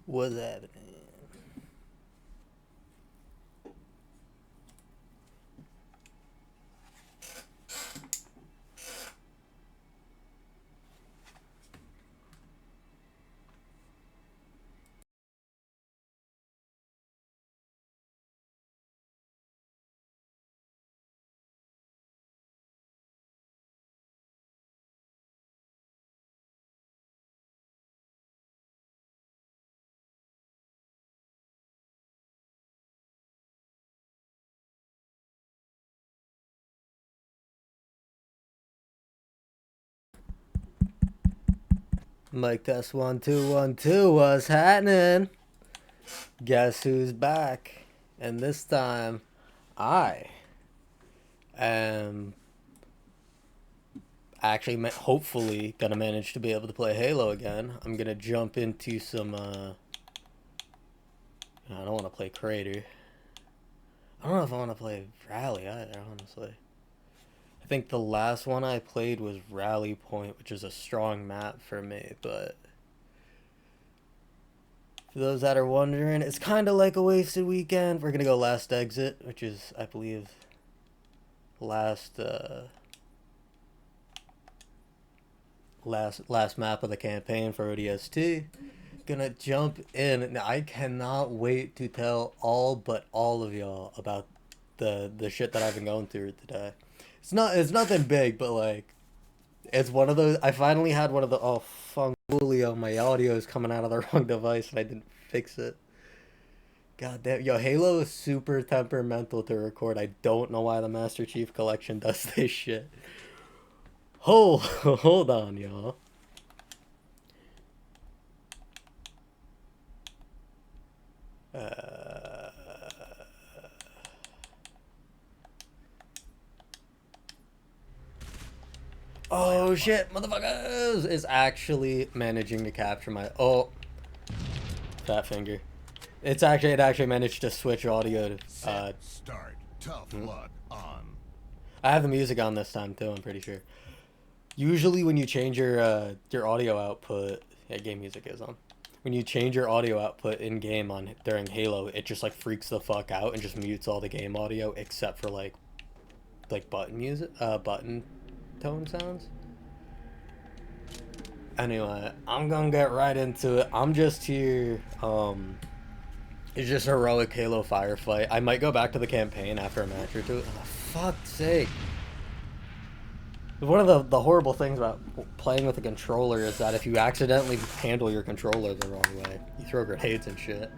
What's happening? Mic test 1 2 1 2. What's happening? Guess who's back? And this time, I am actually hopefully gonna manage to be able to play Halo again. I'm gonna jump into some. I don't want to play Crater. I don't know if I want to play Rally either. Honestly, I think the last one I played was Rally Point, which is a strong map for me, but. For those that are wondering, it's kind of like a wasted weekend. We're gonna go Last Exit, which is, I believe, last last map of the campaign for ODST. Gonna jump in, and I cannot wait to tell all of y'all about the shit that I've been going through today. It's nothing big, but like it's one of those. I finally had one of the Julio, my audio is coming out of the wrong device, and I didn't fix it. God damn, yo, Halo is super temperamental to record. I don't know why the Master Chief Collection does this shit. Hold on, y'all. Oh shit, motherfuckers! Is actually managing to capture my fat finger. It actually managed to switch audio to start. Tough luck on. I have the music on this time too, I'm pretty sure. Usually when you change your audio output, yeah, game music is on. When you change your audio output in game on during Halo, it just like freaks the fuck out and just mutes all the game audio except for like button music, button tone sounds. Anyway, I'm gonna get right into it. I'm just here. It's just a heroic Halo firefight. I might go back to the campaign after a match or two. Oh, fuck's sake. One of the horrible things about playing with a controller is that if you accidentally handle your controller the wrong way, you throw grenades and shit.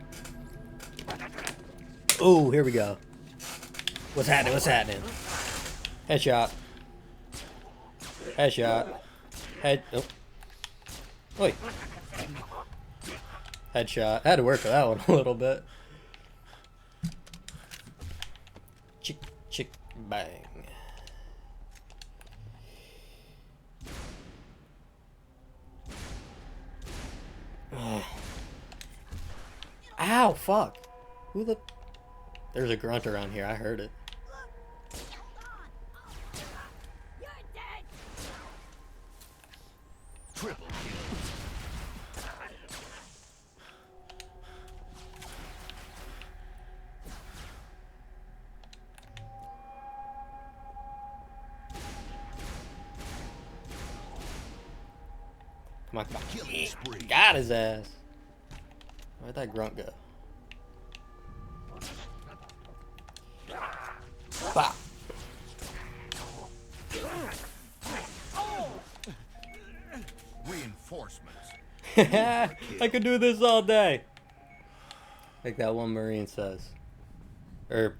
Ooh, here we go. What's happening? What's happening? Headshot. Headshot. Oh. Wait. Headshot. I had to work for that one a little bit. Chick, chick, bang. Ow, fuck. Who the... There's a grunt around here. I heard it. Triple kill. Come on, come on. Killing spree. Got his ass. Where'd that grunt go? Bah. Reinforcements. I could do this all day. Like that one Marine says. Or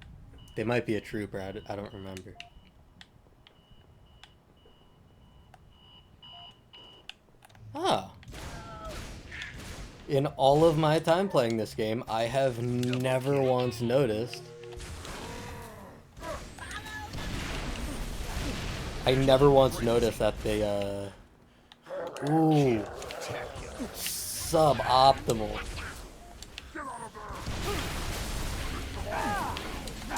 they might be a trooper. I don't remember. Ah. In all of my time playing this game, I have never once noticed. I never once noticed that they, ooh. Suboptimal.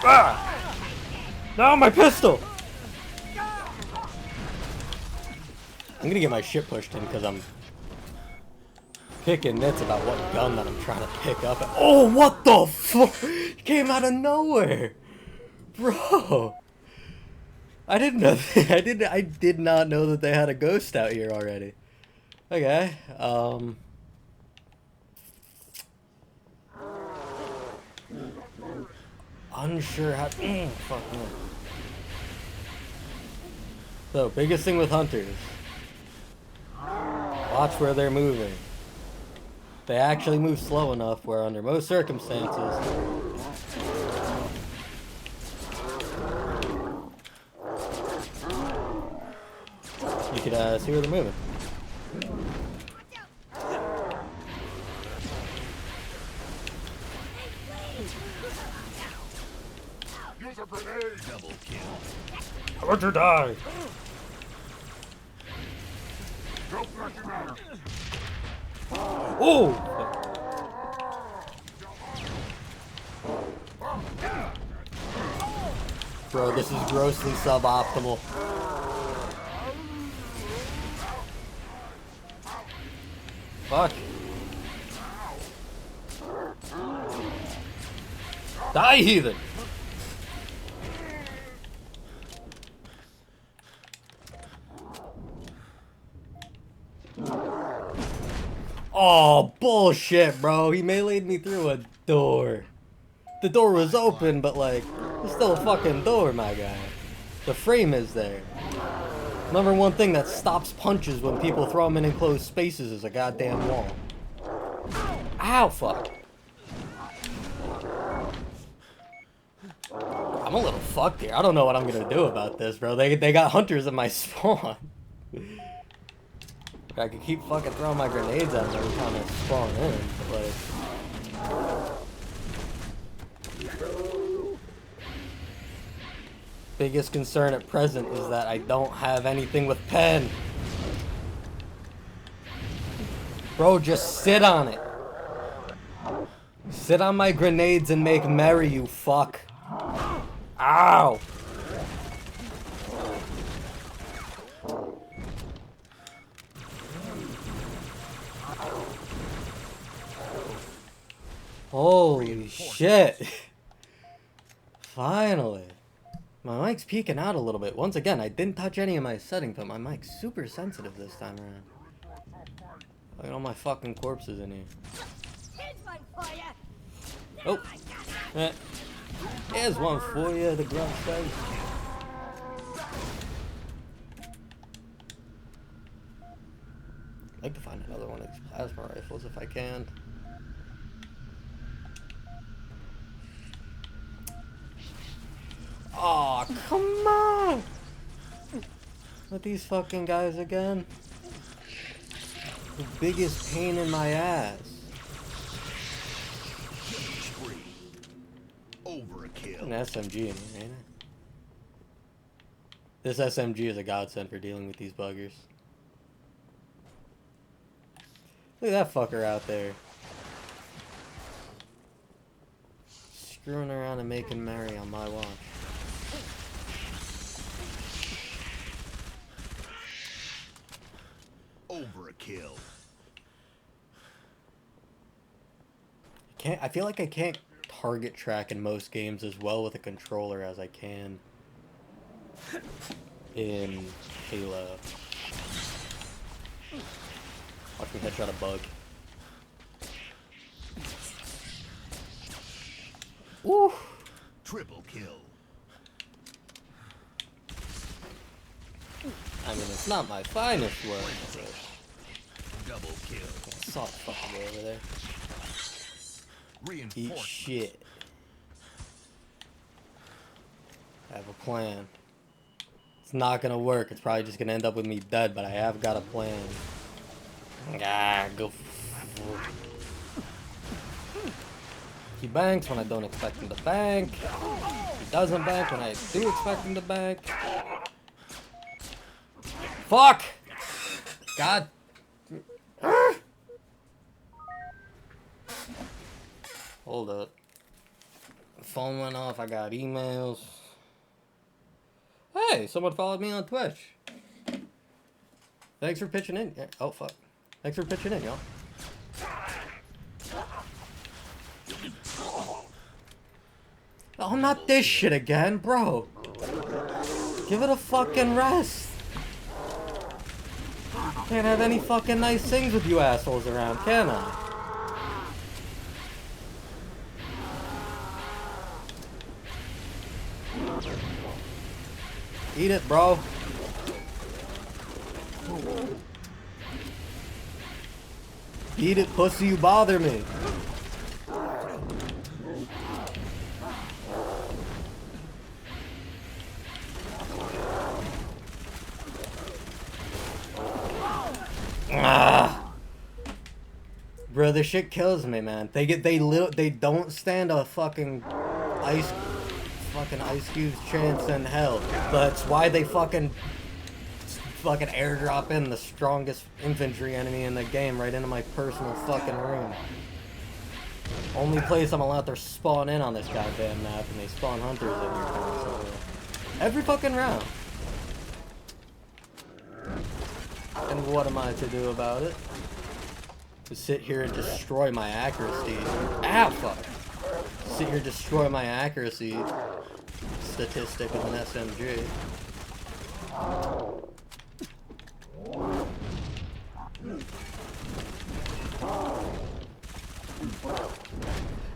Ah! No, my pistol! I'm gonna get my shit pushed in because I'm picking nits about what gun that I'm trying to pick up. Oh, what the fuck? He came out of nowhere, bro. I didn't know. I did not know that they had a ghost out here already. Okay. Unsure how. Fuck no. So, biggest thing with hunters. Watch where they're moving. They actually move slow enough where under most circumstances you could see where they're moving. Use a grenade. Double kill. I want to die. Don't fucking matter. Oh! Bro, this is grossly suboptimal. Fuck. Die, heathen! Oh, bullshit, bro. He meleeed me through a door. The door was open, but like, there's still a fucking door, my guy. The frame is there. Number one thing that stops punches when people throw them in enclosed spaces is a goddamn wall. Ow, fuck. I'm a little fucked here. I don't know what I'm gonna do about this, bro. They got hunters in my spawn. I could keep fucking throwing my grenades at them every time I spawn in, but like... Biggest concern at present is that I don't have anything with pen. Bro, just sit on it. Sit on my grenades and make merry, you fuck. Ow! Holy shit. Finally. My mic's peeking out a little bit. Once again, I didn't touch any of my settings, but my mic's super sensitive this time around. Look at all my fucking corpses in here. Oh. Here's one for you, the grunt says. I'd like to find another one of these plasma rifles if I can. Aw, oh, come on! With these fucking guys again. The biggest pain in my ass. Spree. Overkill. An SMG in here, ain't it? This SMG is a godsend for dealing with these buggers. Look at that fucker out there. Screwing around and making merry on my watch. Overkill. I feel like I can't target track in most games as well with a controller as I can in Halo. Watch me headshot a bug. Woo! Triple kill. I mean, it's not my finest work, but... Double kill. I saw the fucking guy over there. Eat Reinforcement. shit. I have a plan. It's not gonna work. It's probably just gonna end up with me dead, but I have got a plan. Ah, go. He banks when I don't expect him to bank. He doesn't bank when I do expect him to bank. Fuck! God. Hold up. Phone went off. I got emails. Hey, someone followed me on Twitch. Thanks for pitching in. Oh, fuck. Thanks for pitching in, y'all. Oh, not this shit again, bro. Give it a fucking rest. Can't have any fucking nice things with you assholes around, can I? Eat it, bro. Eat it, pussy, you bother me. Ah. Bro, this shit kills me, man. They don't stand a fucking ice cube's chance in hell. That's why they fucking airdrop in the strongest infantry enemy in the game right into my personal fucking room. Only place I'm allowed to spawn in on this goddamn map, and they spawn hunters in here constantly. Every fucking round. And what am I to do about it? To sit here and destroy my accuracy. Ah, fuck. Sit here and destroy my accuracy statistic with an SMG.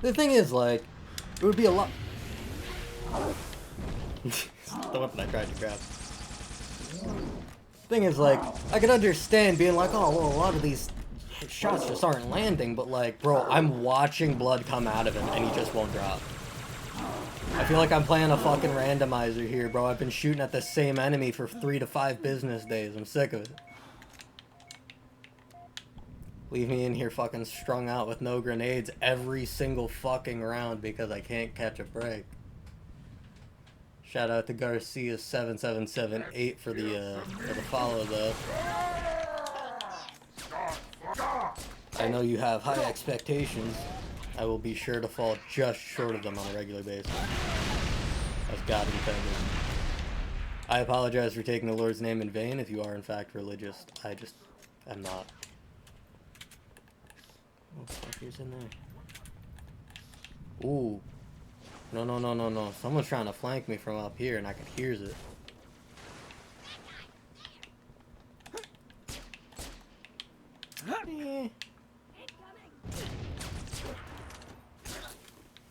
The thing is, like, it would be a lot. The weapon I tried to grab. Thing is, like, I can understand being like, oh, well, a lot of these shots just aren't landing, but like, bro, I'm watching blood come out of him and he just won't drop. I feel like I'm playing a fucking randomizer here, bro. I've been shooting at the same enemy for 3 to 5 business days. I'm sick of it. Leave me in here fucking strung out with no grenades every single fucking round because I can't catch a break. Shout out to Garcia7778 for the follow though. I know you have high expectations. I will be sure to fall just short of them on a regular basis. As God intended. I apologize for taking the Lord's name in vain if you are in fact religious. I just am not. What the fuck is in there? Ooh. No, no, no, no, no. Someone's trying to flank me from up here and I can hear it.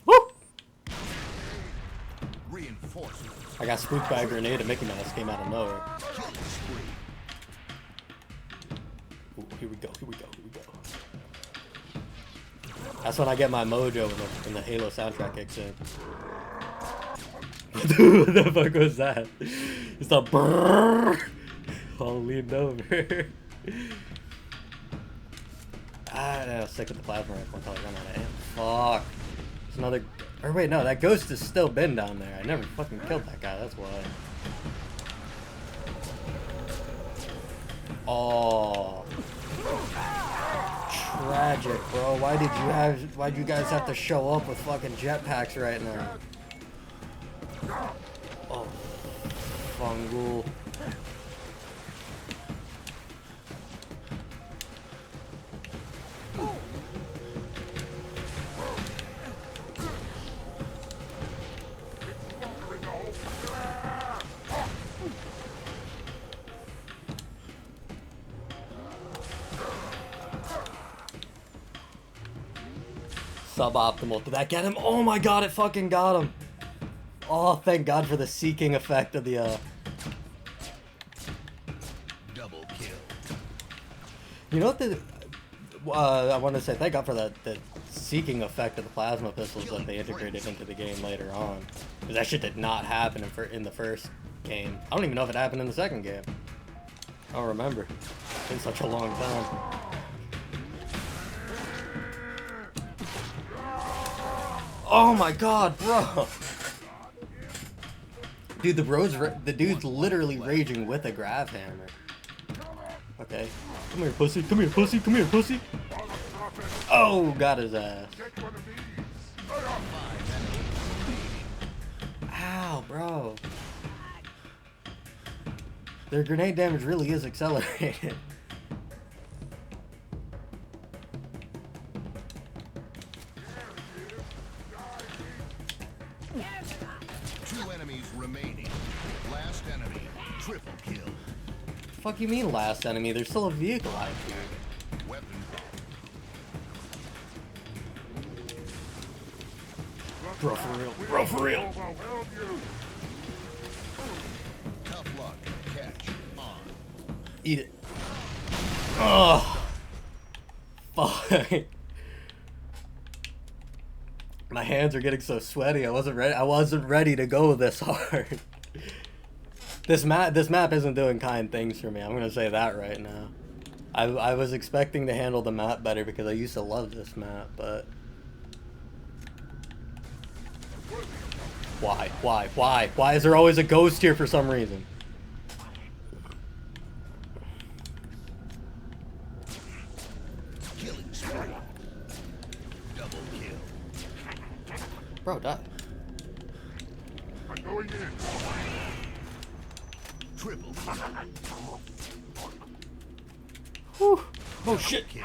Woo! I got spooked by a grenade and Mickey Mouse came out of nowhere. Ooh, here we go, here we go, here we go. That's when I get my mojo when the Halo soundtrack kicks in. Dude, what the fuck was that? It's a brrrr. All leaned over. I'm sick of the plasma rifle until I run out of ammo. Fuck. There's another. Or wait, no, that ghost has still been down there. I never fucking killed that guy. That's why. Oh. Tragic, bro. Why'd you guys have to show up with fucking jetpacks right now? Oh, fungal. Suboptimal. Did that get him? Oh my god, it fucking got him. Oh, thank God for the seeking effect of the, Double kill. You know what I want to say thank God for the seeking effect of the plasma pistols that they integrated into the game later on. Because that shit did not happen in the first game. I don't even know if it happened in the second game. I don't remember. It's been such a long time. Oh my god, bro! Dude, the dude's literally raging with a grav hammer. Okay. Come here, pussy. Come here, pussy. Come here, pussy. Oh, got his ass. Ow, bro. Their grenade damage really is accelerated. Two enemies remaining. Last enemy. Triple kill. Fuck you mean last enemy? There's still a vehicle out here. Weapon. Bro, for real. Bro, for real. Tough luck. Catch on. Eat it. Oh. Fuck. My hands are getting so sweaty. I wasn't ready to go this hard. This map isn't doing kind things for me. I'm gonna say that right now. I was expecting to handle the map better because I used to love this map, but why is there always a ghost here for some reason? Killing spree. Double kill. Bro, die. I'm going in. Triple kill. Whew. Oh shit. Kill.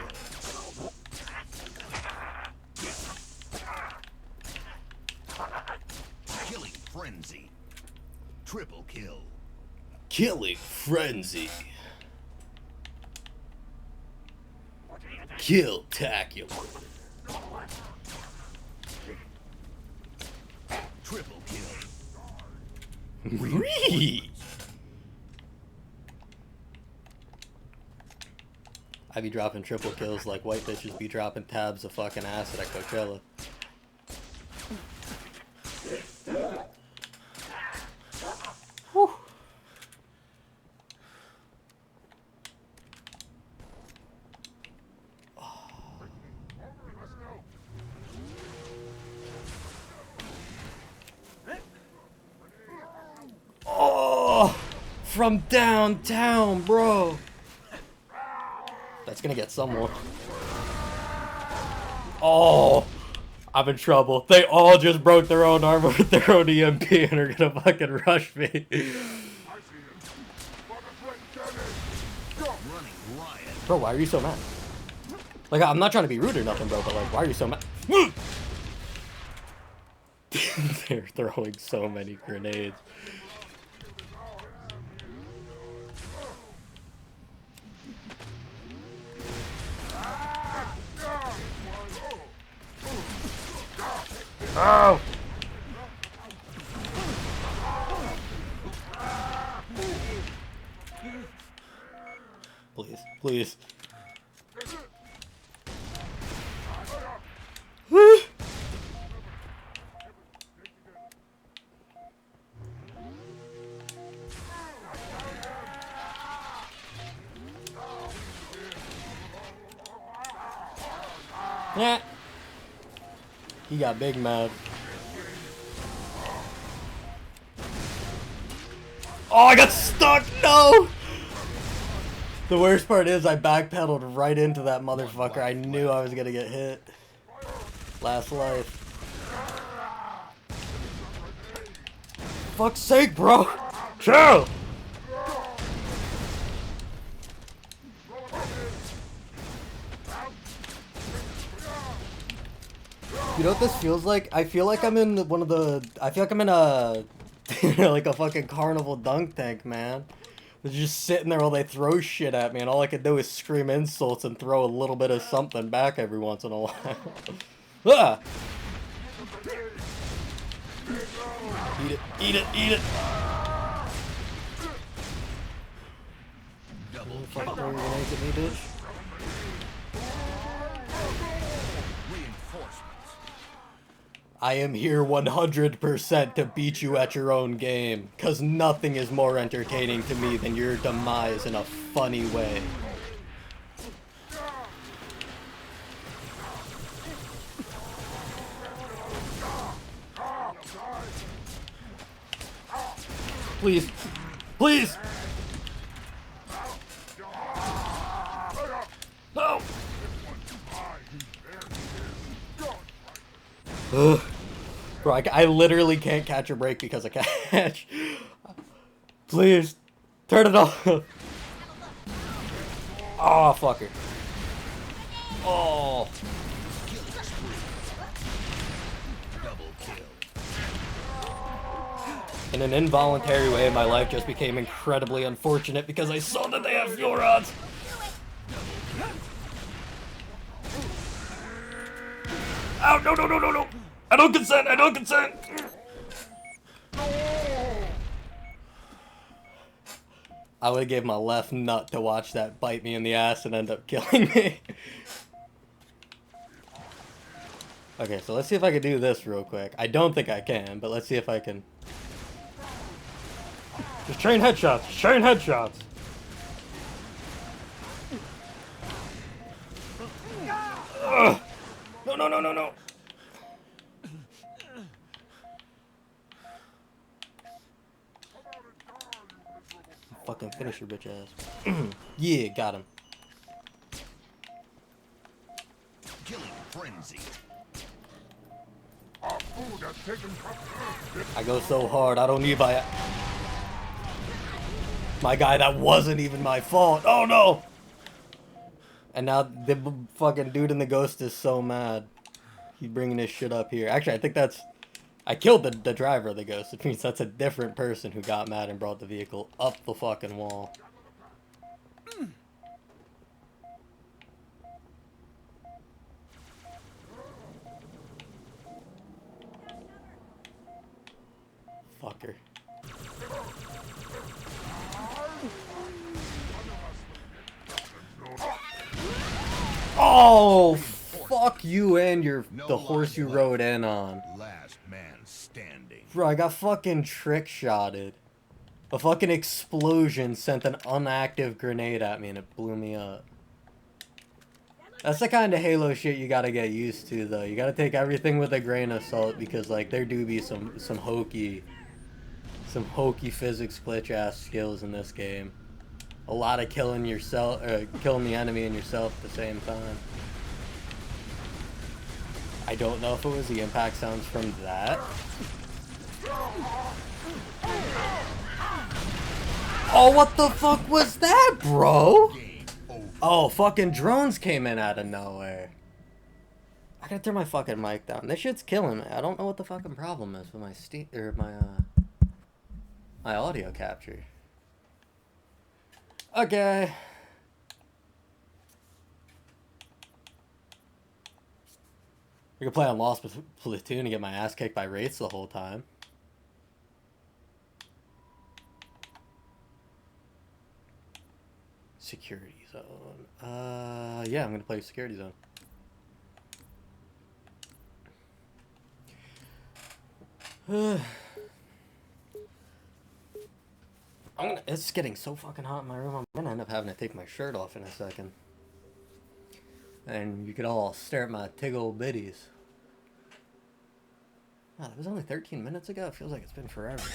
Killing frenzy. Triple kill. Killing frenzy. Kill-tacular. Triple kill. Ree. I be dropping triple kills like white bitches be dropping tabs of fucking acid at Coachella. Whew. Oh, from downtown, bro. That's gonna get someone. Oh, I'm in trouble. They all just broke their own armor with their own EMP and are gonna fucking rush me. Bro, why are you so mad? Like, I'm not trying to be rude or nothing, bro, but like, why are you so mad? They're throwing so many grenades. Oh! Please, please. Yeah. He got big mad. Oh, I got stuck! No! The worst part is I backpedaled right into that motherfucker. I knew I was gonna get hit. Last life. Fuck's sake, bro! Chill! You know what this feels like? I feel like I'm in one of the... I feel like I'm in a... like a fucking carnival dunk tank, man. They're just sitting there while they throw shit at me, and all I can do is scream insults and throw a little bit of something back every once in a while. Ah! Eat it, eat it, eat it! Double Fuck, throw your grenades at me, bitch. reinforcements. I am here 100% to beat you at your own game, cause nothing is more entertaining to me than your demise in a funny way. Please, please! No! Ugh. Bro, I literally can't catch a break because of catch. Please, turn it off. Oh, fucker. Oh. Double kill. In an involuntary way, my life just became incredibly unfortunate because I saw that they have fuel rods. Ow, no, no, no, no, no. I don't consent, I don't consent. I would have gave my left nut to watch that bite me in the ass and end up killing me. Okay, so let's see if I can do this real quick. I don't think I can, but let's see if I can. Just train headshots, just train headshots. Ugh. No, no, no, no, no. Fucking finish your bitch ass. Yeah, got him. Killing frenzy. Our food has taken I go so hard, I don't need my guy, that wasn't even my fault. Oh no! And now the fucking dude in the ghost is so mad. He's bringing his shit up here. Actually, I think that's... I killed the driver of the ghost, which means that's a different person who got mad and brought the vehicle up the fucking wall. Fucker. Oh, fuck you and the horse you rode in on. last man standing. Bro, I got fucking trick-shotted. A fucking explosion sent an inactive grenade at me and it blew me up. That's the kind of Halo shit you gotta get used to, though. You gotta take everything with a grain of salt because, like, there do be some hokey physics glitch-ass skills in this game. A lot of killing yourself, killing the enemy and yourself at the same time. I don't know if it was the impact sounds from that. Oh, what the fuck was that, bro? Oh, fucking drones came in out of nowhere. I gotta turn my fucking mic down. This shit's killing me. I don't know what the fucking problem is with my audio capture. Okay. We could play on Lost Platoon and get my ass kicked by Wraiths the whole time. Security zone. Yeah, I'm gonna play security zone. It's getting so fucking hot in my room, I'm gonna end up having to take my shirt off in a second. And you could all stare at my tiggle bitties. Wow, that was only 13 minutes ago? It feels like it's been forever.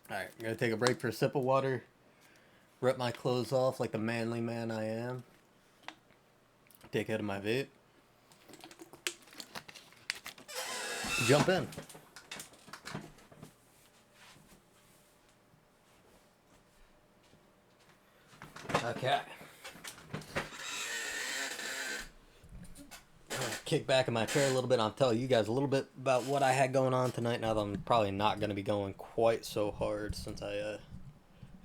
Alright, I'm gonna take a break for a sip of water. Rip my clothes off like the manly man I am. Take out of my vape. Jump in. Okay. I'm gonna kick back in my chair a little bit. I'll tell you guys a little bit about what I had going on tonight. Now that I'm probably not going to be going quite so hard since I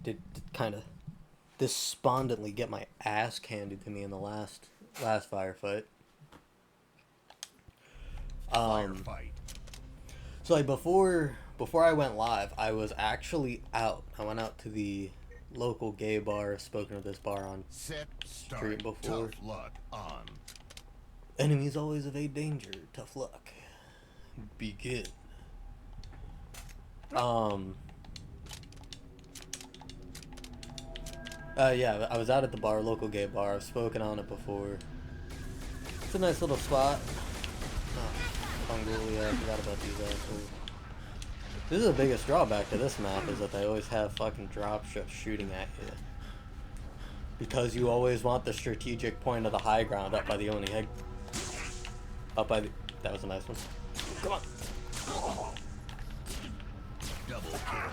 did kind of despondently get my ass handed to me in the last firefight. Firefight. So like before I went live, I was actually out. I went out to the local gay bar. I've spoken of this bar on Set street start. before. Tough luck on. Enemies always evade danger. Tough luck. Begin. Yeah, I was out at the bar, local gay bar. I've spoken on it before. It's a nice little spot. Oh, Mongolia, I forgot about these assholes. This is the biggest drawback to this map, is that they always have fucking dropships shooting at you. Because you always want the strategic point of the high ground up by the Oni head. Up by the... That was a nice one. Come on. Double kill.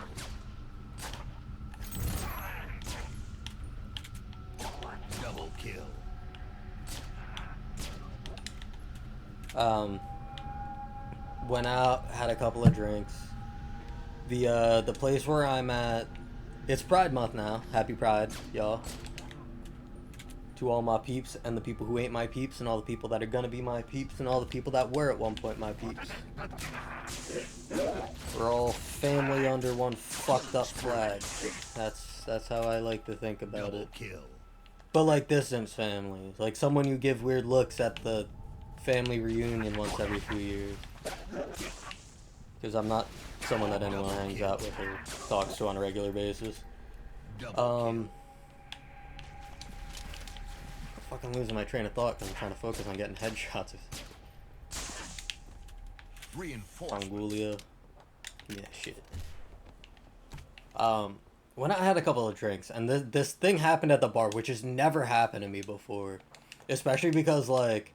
Double kill. went out, had a couple of drinks. The place where I'm at, it's Pride Month now. Happy Pride, y'all. To all my peeps and the people who ain't my peeps and all the people that are gonna be my peeps and all the people that were at one point my peeps. We're all family under one fucked up flag. That's how I like to think about it. But like distant family, like someone you give weird looks at the family reunion once every few years. Because I'm not someone that anyone hangs out with or talks to on a regular basis. I'm fucking losing my train of thought because I'm trying to focus on getting headshots. Angulia. Yeah, shit. When I had a couple of drinks, and this thing happened at the bar, which has never happened to me before. Especially because, like,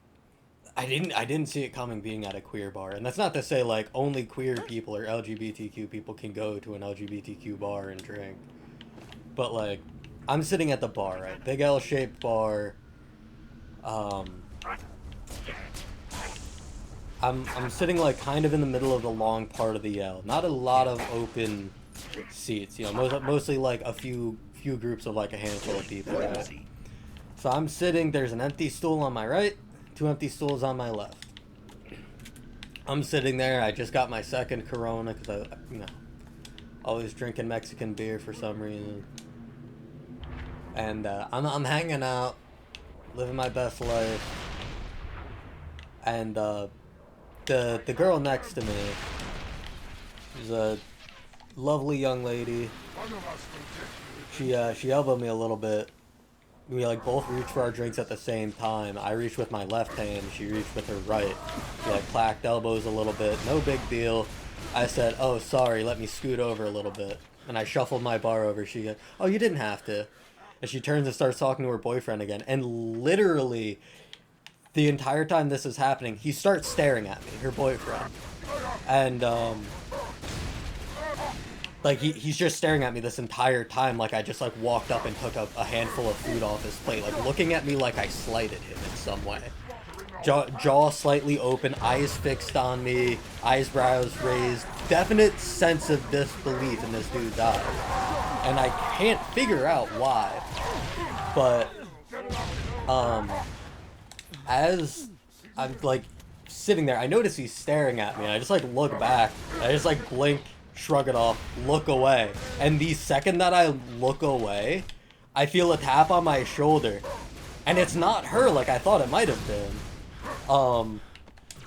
I didn't see it coming being at a queer bar. And that's not to say, like, only queer people or LGBTQ people can go to an LGBTQ bar and drink. But, like, I'm sitting at the bar, right? Big L-shaped bar. I'm sitting, like, kind of in the middle of the long part of the L. Not a lot of open seats, you know, mostly, like, a few groups of, like, a handful of people, right? So I'm sitting, there's an empty stool on my right, 2 empty stools on my left. I'm sitting there, I just got my second Corona, because I, you know, always drinking Mexican beer for some reason. And, I'm hanging out, living my best life. And, the girl next to me is a lovely young lady. She elbowed me a little bit. We like both reached for our drinks at the same time. I reached with my left hand, she reached with her right. We like clacked elbows a little bit, no big deal. I said, "Oh, sorry, let me scoot over a little bit." And I shuffled my bar over. She goes, "Oh, you didn't have to." And she turns and starts talking to her boyfriend again. And literally, the entire time this is happening, he starts staring at me, her boyfriend. And, like, he's just staring at me this entire time, like I just, like, walked up and took a handful of food off his plate, like, looking at me like I slighted him in some way. Jaw slightly open, eyes fixed on me, eyebrows raised, definite sense of disbelief in this dude's eyes. And I can't figure out why, but, as I'm, like, sitting there, I notice he's staring at me, and I just, like, look back, I just, like, blink, shrug it off, look away, and the second that I look away, I feel a tap on my shoulder, and it's not her like I thought it might have been.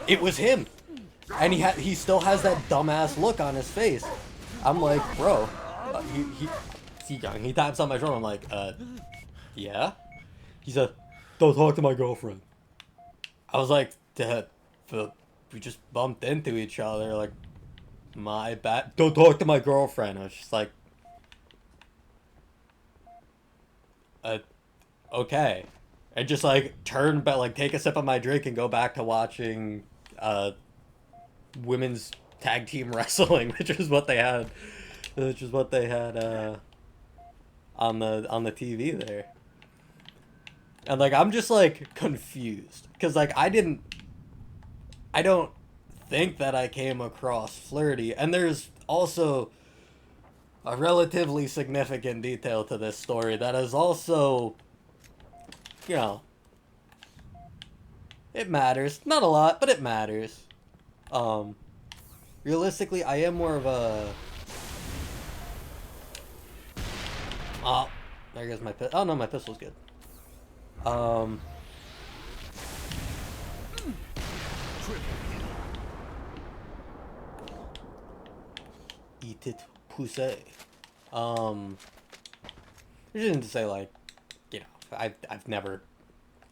It was him, and he still has that dumbass look on his face. I'm like, bro, he taps on my shoulder, I'm like, yeah? He said, "Don't talk to my girlfriend." I was like, "Dad, we just bumped into each other, like, my bad. Don't talk to my girlfriend." I was just like, okay. And just, like, turn back, like, take a sip of my drink and go back to watching, women's tag team wrestling, which is what they had, on the TV there. And, like, I'm just, like, confused. Because, like, I don't think that I came across flirty. And there's also a relatively significant detail to this story that is also, you know, it matters. Not a lot, but it matters. Realistically, I am more of a... Oh, there goes my pistol. Oh, no, my pistol's good. Eat it, pussy. Which isn't to say, like, you know, I've never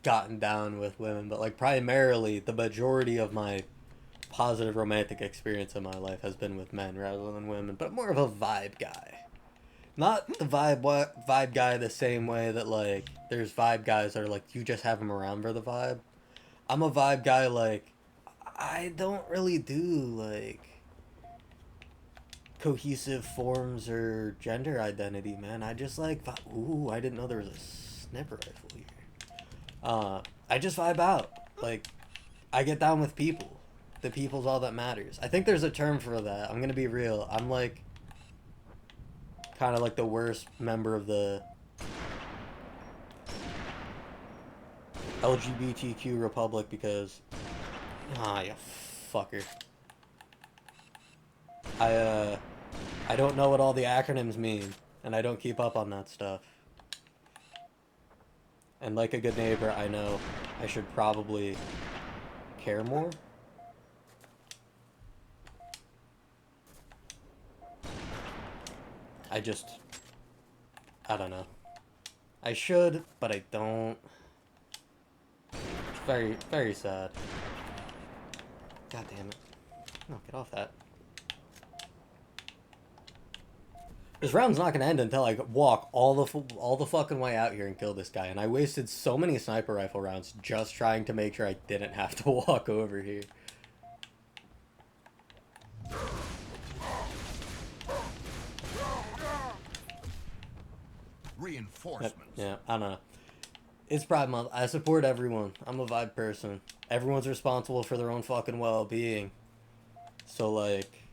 gotten down with women, but, like, primarily the majority of my positive romantic experience in my life has been with men rather than women, but more of a vibe guy. Not the vibe guy the same way that, like, there's vibe guys that are like, you just have them around for the vibe. I'm a vibe guy, like, I don't really do, like, cohesive forms or gender identity, man. I just, like, ooh, I didn't know there was a sniper rifle here. I just vibe out. Like, I get down with people. the people's all that matters. I think there's a term for that. I'm gonna be real. I'm like kind of like the worst member of the LGBTQ Republic because you fucker. I don't know what all the acronyms mean, and I don't keep up on that stuff. And like a good neighbor, I know I should probably care more. I don't know. I should, but I don't. It's very, very sad. God damn it. No, get off that. This round's not gonna end until I walk all the fucking way out here and kill this guy. And I wasted so many sniper rifle rounds just trying to make sure I didn't have to walk over here. Reinforcements. Yeah, I don't know. It's Pride Month. I support everyone. I'm a vibe person. Everyone's responsible for their own fucking well-being. So, like,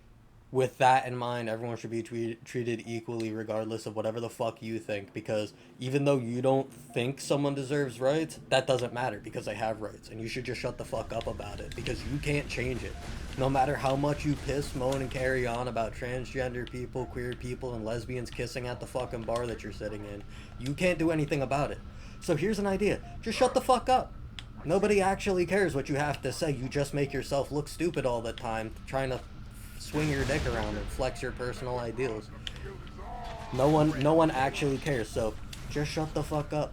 with that in mind, everyone should be treated equally regardless of whatever the fuck you think. Because even though you don't think someone deserves rights, that doesn't matter because they have rights. And you should just shut the fuck up about it because you can't change it. No matter how much you piss, moan, and carry on about transgender people, queer people, and lesbians kissing at the fucking bar that you're sitting in, you can't do anything about it. So here's an idea. Just shut the fuck up. Nobody actually cares what you have to say. You just make yourself look stupid all the time trying to swing your dick around and flex your personal ideals. No one actually cares, so just shut the fuck up.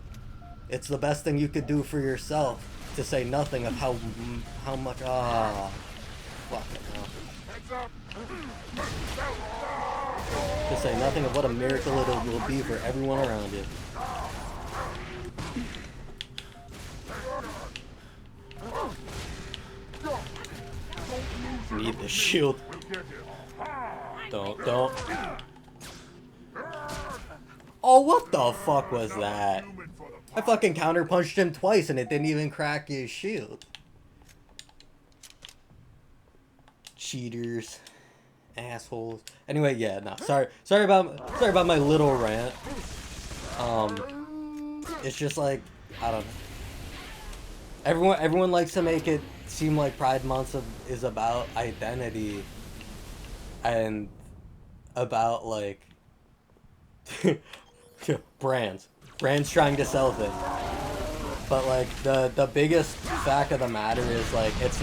It's the best thing you could do for yourself to say nothing of how much fuck it now. To say nothing of what a miracle it will be for everyone around you. Need the shield. Don't. Oh, what the fuck was that? I fucking counterpunched him twice and it didn't even crack his shield. Cheaters. Assholes. Anyway, yeah, no. Sorry about my little rant. It's just like, I don't know. Everyone likes to make it seem like Pride Month is about identity and about like brands trying to sell things. But like the biggest fact of the matter is like it's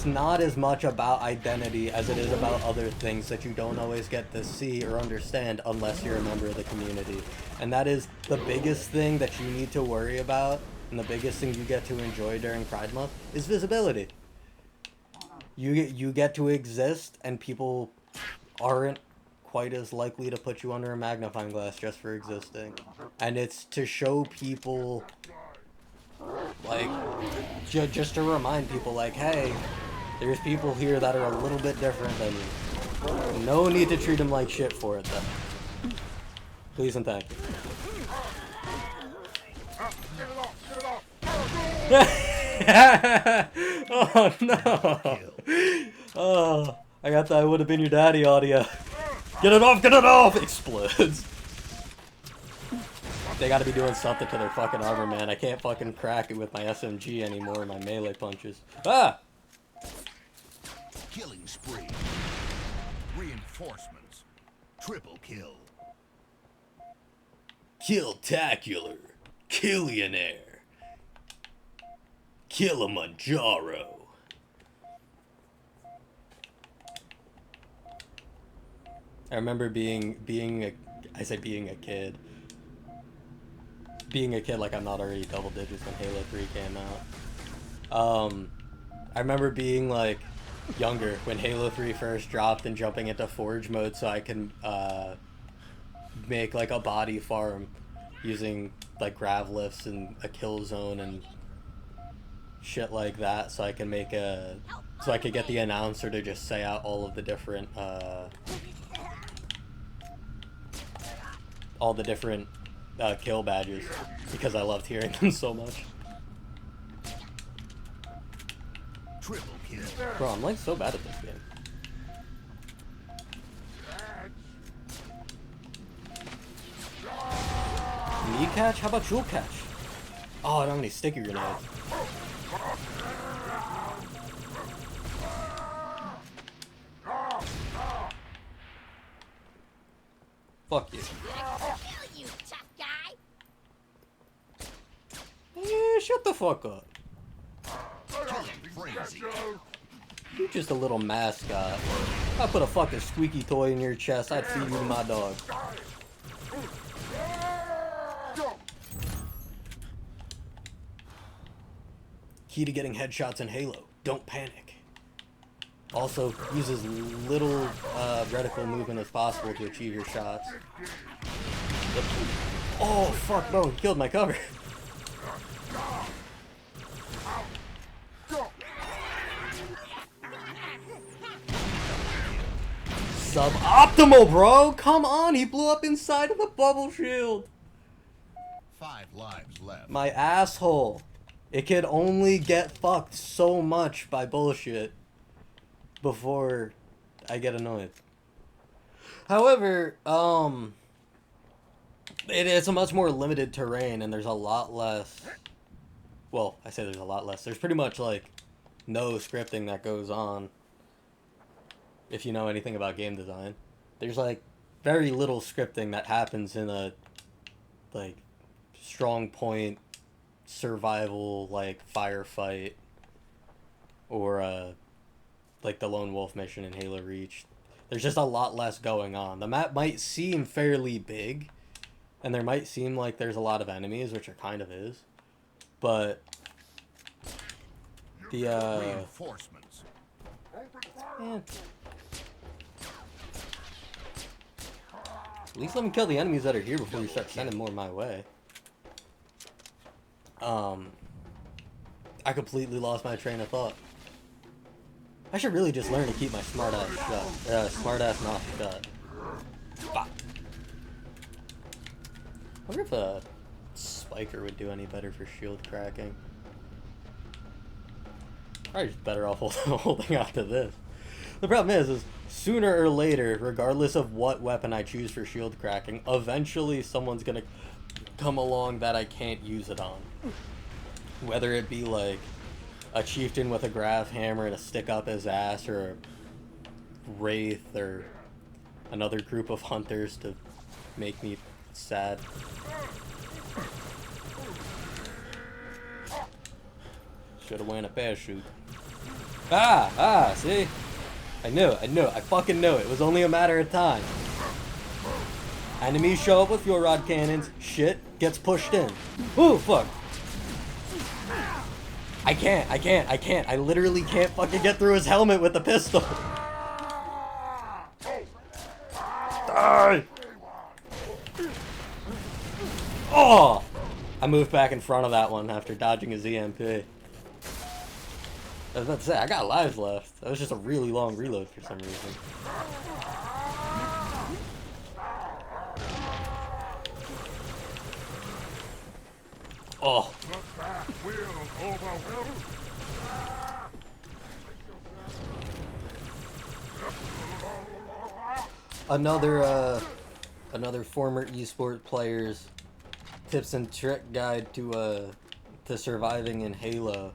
not as much about identity as it is about other things that you don't always get to see or understand unless you're a member of the community. And that is the biggest thing that you need to worry about. And the biggest thing you get to enjoy during Pride Month is visibility. You get to exist, and people aren't quite as likely to put you under a magnifying glass just for existing. And it's to show people, like, just to remind people, like, hey, there's people here that are a little bit different than you. No need to treat them like shit for it, though. Please and thank you. Oh no! Oh, I got that. I would have been your daddy audio. Get it off! Get it off! Explodes. They gotta be doing something to their fucking armor, man. I can't fucking crack it with my SMG anymore. My melee punches. Ah! Killing spree. Reinforcements. Triple kill. Kill-tacular. Killionaire. Kilimanjaro. I remember being a kid. Being a kid like I'm not already double digits when Halo 3 came out. I remember being like younger when Halo 3 first dropped and jumping into Forge mode so I can make like a body farm using like grav lifts and a kill zone and shit like that so I can make so I could get the announcer to just say out all of the different kill badges because I loved hearing them so much. Triple kill. Bro, I'm like so bad at this game. Me catch? How about jewel catch? Oh, I don't have any sticky grenades. Fuck you. You tough guy. Shut the fuck up. Killing frenzy. You're just a little mascot. If I put a fucking squeaky toy in your chest, I'd feed you to my dog. Key to getting headshots in Halo. Don't panic. Also, use as little reticle movement as possible to achieve your shots. Oh, fuck, no, he killed my cover. Suboptimal, bro! Come on, he blew up inside of the bubble shield. 5 lives left. My asshole. It could only get fucked so much by bullshit before I get annoyed. However, it is a much more limited terrain and there's a lot less, well, I say there's a lot less. There's pretty much like no scripting that goes on if you know anything about game design. There's like very little scripting that happens in a like strong point survival like firefight or like the Lone Wolf mission in Halo Reach. There's just a lot less going on. The map might seem fairly big and there might seem like there's a lot of enemies, which there kind of is, but the Reinforcements. man, at least let me kill the enemies that are here before you start sending more my way. I completely lost my train of thought. I should really just learn to keep my smart ass shut. Smart ass mouth shut. Bah. I wonder if a spiker would do any better for shield cracking. Probably just better off holding on to this. The problem is sooner or later, regardless of what weapon I choose for shield cracking, eventually someone's gonna come along that I can't use it on. Whether it be like a chieftain with a grav hammer and a stick up his ass, or a wraith, or another group of hunters to make me sad. Should have worn a parachute. See? I knew it, I fucking knew it. It was only a matter of time. Enemies show up with fuel rod cannons, shit gets pushed in. Ooh, fuck. I can't. I literally can't fucking get through his helmet with the pistol. Die! Oh! I moved back in front of that one after dodging his EMP. I was about to say, I got lives left. That was just a really long reload for some reason. Oh. Another former esport player's tips and trick guide to surviving in Halo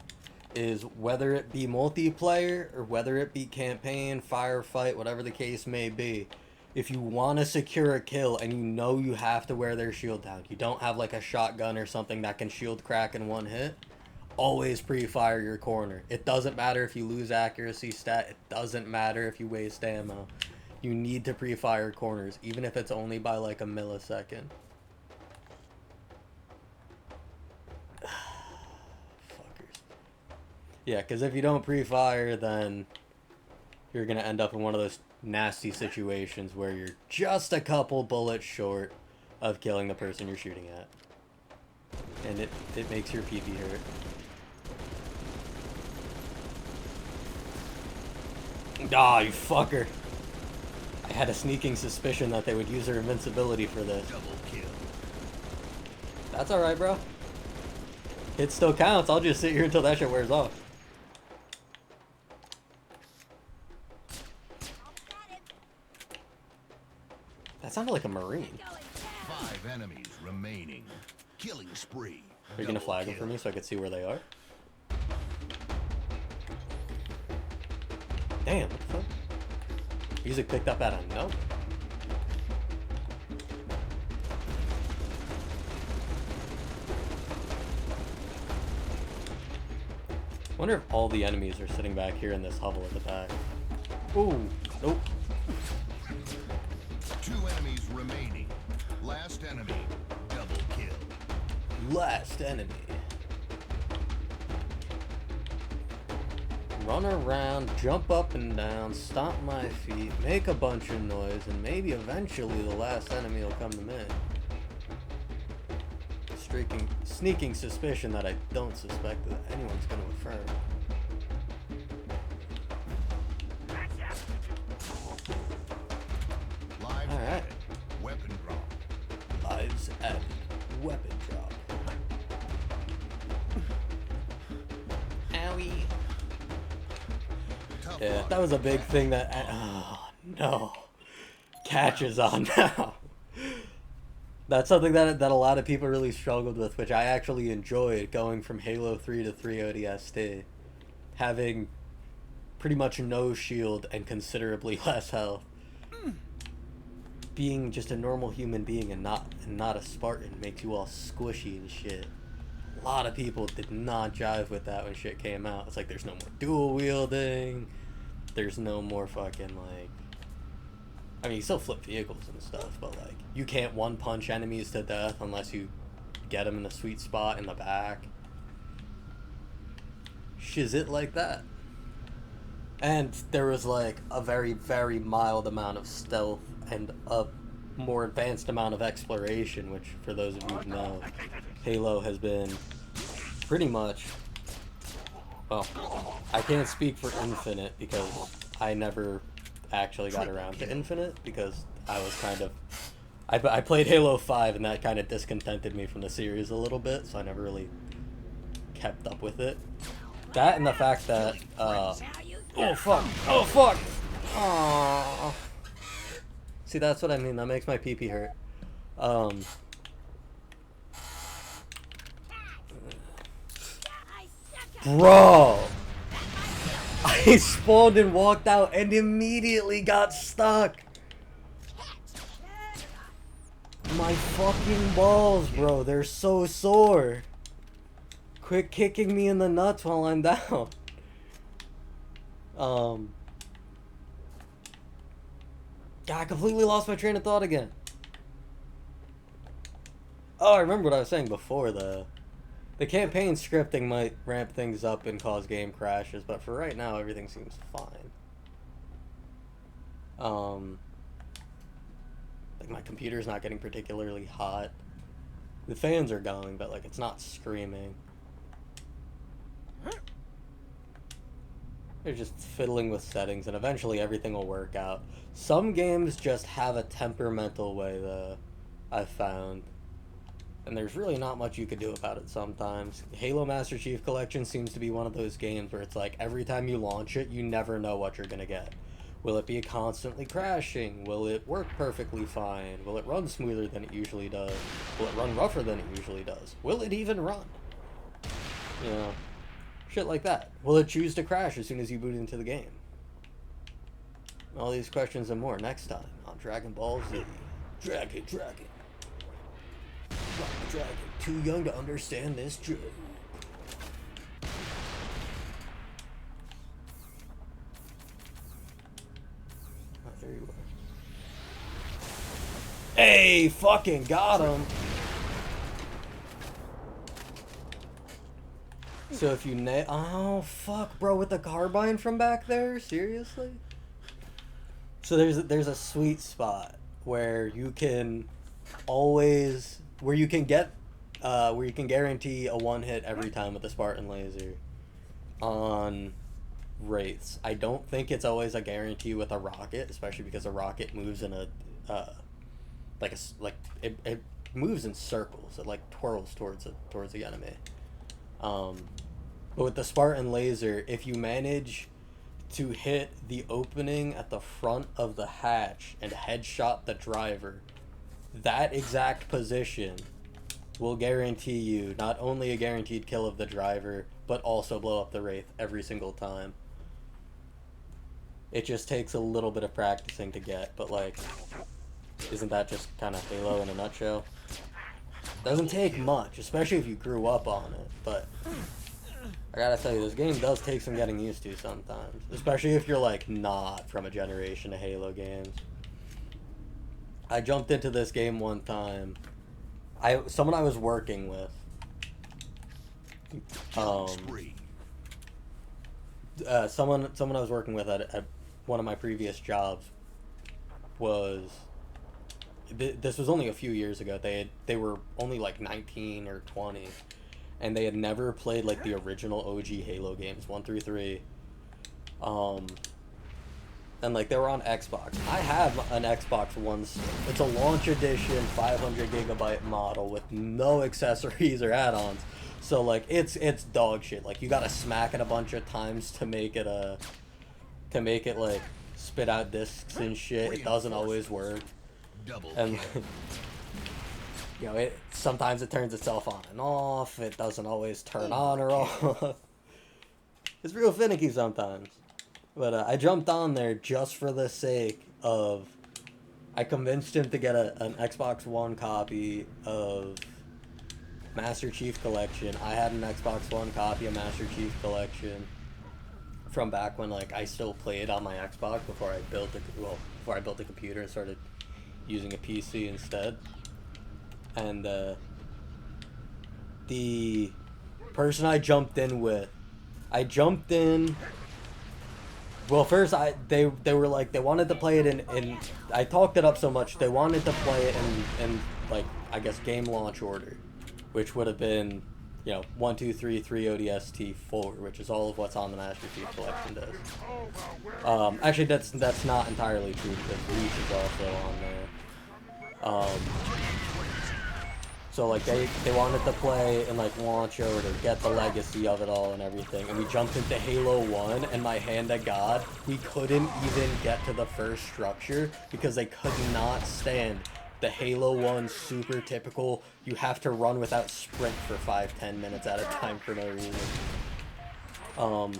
is, whether it be multiplayer or whether it be campaign, firefight, whatever the case may be, if you want to secure a kill and you know you have to wear their shield down, you don't have like a shotgun or something that can shield crack in one hit, always pre-fire your corner. It doesn't matter if you lose accuracy stat, it doesn't matter if you waste ammo. You need to pre-fire corners, even if it's only by like a millisecond. Fuckers. Yeah, because if you don't pre-fire, then you're going to end up in one of those nasty situations where you're just a couple bullets short of killing the person you're shooting at. And it makes your PP hurt. Ah, you fucker. I had a sneaking suspicion that they would use their invincibility for this. Double kill. That's alright, bro. Hit still counts. I'll just sit here until that shit wears off. That sounded like a Marine. Going down. 5 enemies remaining. Killing spree. Are you gonna Double flag them kill. for me so I can see where they are? Damn, what the fuck? Music picked up out of nowhere. Wonder if all the enemies are sitting back here in this hovel at the back. Ooh, nope. 2 enemies remaining. Last enemy. Double kill. Last enemy. Run around, jump up and down, stomp my feet, make a bunch of noise, and maybe eventually the last enemy will come to me. Sneaking suspicion that I don't suspect that anyone's gonna affirm. Lives Alright. added. Weapon drop. Lives added. Weapon drop. Owie. Tough Yeah, luck. that was a big thing that... Oh, no. Catches on now. That's something that a lot of people really struggled with, which I actually enjoyed, going from Halo 3 to 3 ODST. Having pretty much no shield and considerably less health. Being just a normal human being and not a Spartan makes you all squishy and shit. A lot of people did not jive with that when shit came out. It's like there's no more dual wielding. There's no more fucking like... I mean, you still flip vehicles and stuff, but like you can't one punch enemies to death unless you get them in the sweet spot in the back. Shiz it like that. And there was like a very, very mild amount of stealth and a more advanced amount of exploration, which for those of you who know, Halo has been pretty much, well, I can't speak for Infinite because I never actually got around to Infinite because I was kind of, I played Halo 5 and that kind of discontented me from the series a little bit, so I never really kept up with it. That and the fact that, Now you oh fuck, oh fuck, aww. See, that's what I mean, that makes my pee-pee hurt. I suck at Bro! I spawned and walked out and immediately got stuck! My fucking balls, bro, they're so sore. Quit kicking me in the nuts while I'm down. God, I completely lost my train of thought again. Oh, I remember what I was saying before, though. The campaign scripting might ramp things up and cause game crashes, but for right now, everything seems fine. Like, my computer's not getting particularly hot. The fans are going, but, like, it's not screaming. They're just fiddling with settings, and eventually everything will work out. Some games just have a temperamental way, though, I've found. And there's really not much you could do about it sometimes. Halo Master Chief Collection seems to be one of those games where it's like, every time you launch it, you never know what you're gonna get. Will it be constantly crashing? Will it work perfectly fine? Will it run smoother than it usually does? Will it run rougher than it usually does? Will it even run? You know, shit like that. Will it choose to crash as soon as you boot into the game? All these questions and more next time on Dragon Ball Z. Dragon. Dragon. Too young to understand this joke. Oh, there you are. Hey, fucking got him. So if you oh fuck, bro, with the carbine from back there, seriously? So there's a sweet spot where you can always where you can guarantee a one hit every time with the Spartan laser on wraiths. I don't think it's always a guarantee with a rocket, especially because a rocket moves in a it moves in circles. It like twirls towards the enemy. But with the Spartan laser, if you manage to hit the opening at the front of the hatch and headshot the driver, that exact position will guarantee you not only a guaranteed kill of the driver, but also blow up the Wraith every single time. It just takes a little bit of practicing to get, but like, isn't that just kind of Halo in a nutshell? Doesn't take much, especially if you grew up on it, but I gotta tell you, this game does take some getting used to sometimes, especially if you're like not from a generation of Halo games. I jumped into this game one time. Someone I was working with, Spree. someone I was working with at one of my previous jobs was, this was only a few years ago. They were only like 19 or 20, and they had never played like the original OG Halo games 1 through 3. And like they were on Xbox. I have an Xbox One stick. It's a launch edition 500 gigabyte model with no accessories or add-ons. So like it's dog shit. Like you gotta smack it a bunch of times to make it like spit out discs and shit. It doesn't always work. Double And kill. you know, sometimes it turns itself on and off. It doesn't always turn on or off. It's real finicky sometimes. But I jumped on there just for the sake of, I convinced him to get an Xbox One copy of Master Chief Collection. I had an Xbox One copy of Master Chief Collection from back when like I still played on my Xbox before I built a computer and started using a PC instead. And the person I jumped in with, well, first they were like, they wanted to play it in I talked it up so much, they wanted to play it in like, I guess, game launch order, which would have been, you know, 1, 2, 3, 3 ODST 4, which is all of what's on the Master Chief Collection does. Actually, that's not entirely true because Reach is also on there. So like they wanted to play in like launch order, get the legacy of it all and everything, and we jumped into Halo 1, and my hand to God, we couldn't even get to the first structure because they could not stand the Halo 1 super typical, you have to run without sprint for 5-10 minutes at a time for no reason. And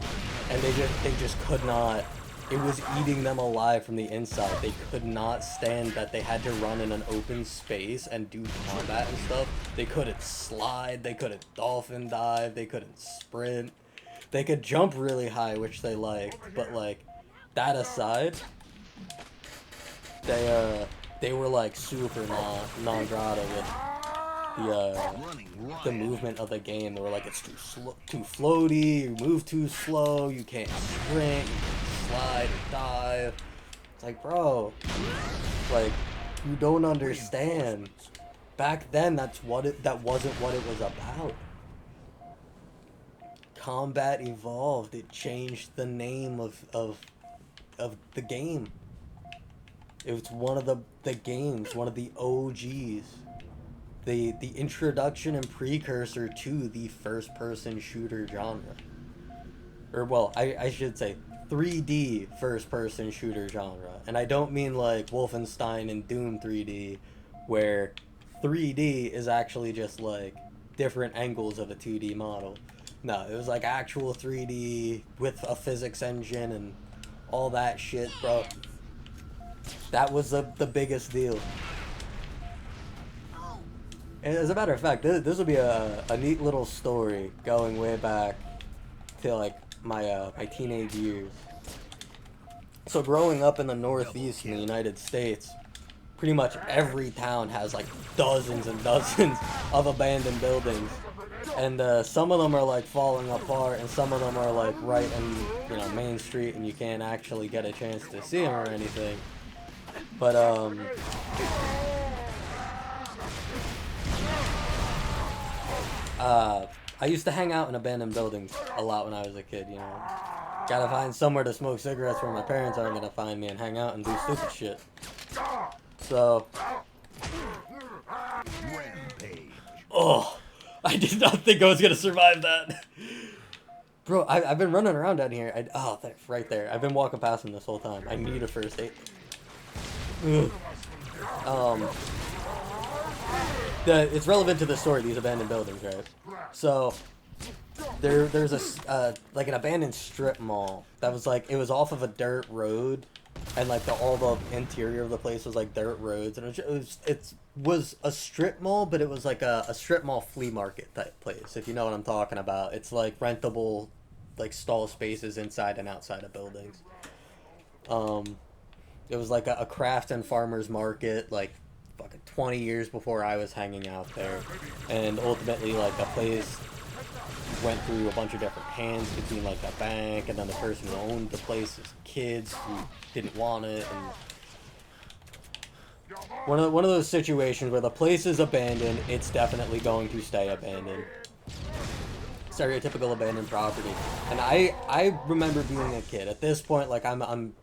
they just could not. It was eating them alive from the inside. They could not stand that they had to run in an open space and do combat and stuff. They couldn't slide, they couldn't dolphin dive, they couldn't sprint. They could jump really high, which they liked, but like, that aside, they were like super non-grata with the movement of the game. They were like, it's too floaty, you move too slow, you can't sprint, you can't slide or dive. It's like, bro, like, you don't understand. Back then, that wasn't what it was about. Combat evolved. It changed the name of the game. It was one of the games, one of the OGs. The introduction and precursor to the first-person shooter genre. Or, well, I should say 3D first-person shooter genre. And I don't mean like Wolfenstein and Doom 3D, where 3D is actually just like different angles of a 2D model. No, it was like actual 3D with a physics engine and all that shit, bro. That was the biggest deal. And as a matter of fact, this will be a neat little story going way back to like my teenage years. So growing up in the Northeast in the United States, pretty much every town has like dozens and dozens of abandoned buildings. And some of them are like falling apart, and some of them are like right in, you know, Main Street, and you can't actually get a chance to see them or anything. But I used to hang out in abandoned buildings a lot when I was a kid, you know. Gotta find somewhere to smoke cigarettes where my parents aren't gonna find me and hang out and do stupid shit. So, Rampage. oh, I did not think I was gonna survive that. Bro, I've been running around down here. Oh, there, right there. I've been walking past him this whole time. I need a first aid. Ugh. It's relevant to the story, these abandoned buildings, right? So, there's a, like an abandoned strip mall that was like, it was off of a dirt road, and like all the interior of the place was like dirt roads, and it was a strip mall, but it was like a strip mall flea market type place, if you know what I'm talking about. It's like rentable, like stall spaces inside and outside of buildings. It was like a craft and farmers market, like fucking 20 years before I was hanging out there, and ultimately like the place went through a bunch of different hands between like the bank and then the person who owned the place's kids who didn't want it, and one of those situations where the place is abandoned, it's definitely going to stay abandoned. Stereotypical abandoned property. And I remember being a kid. At this point, like I'm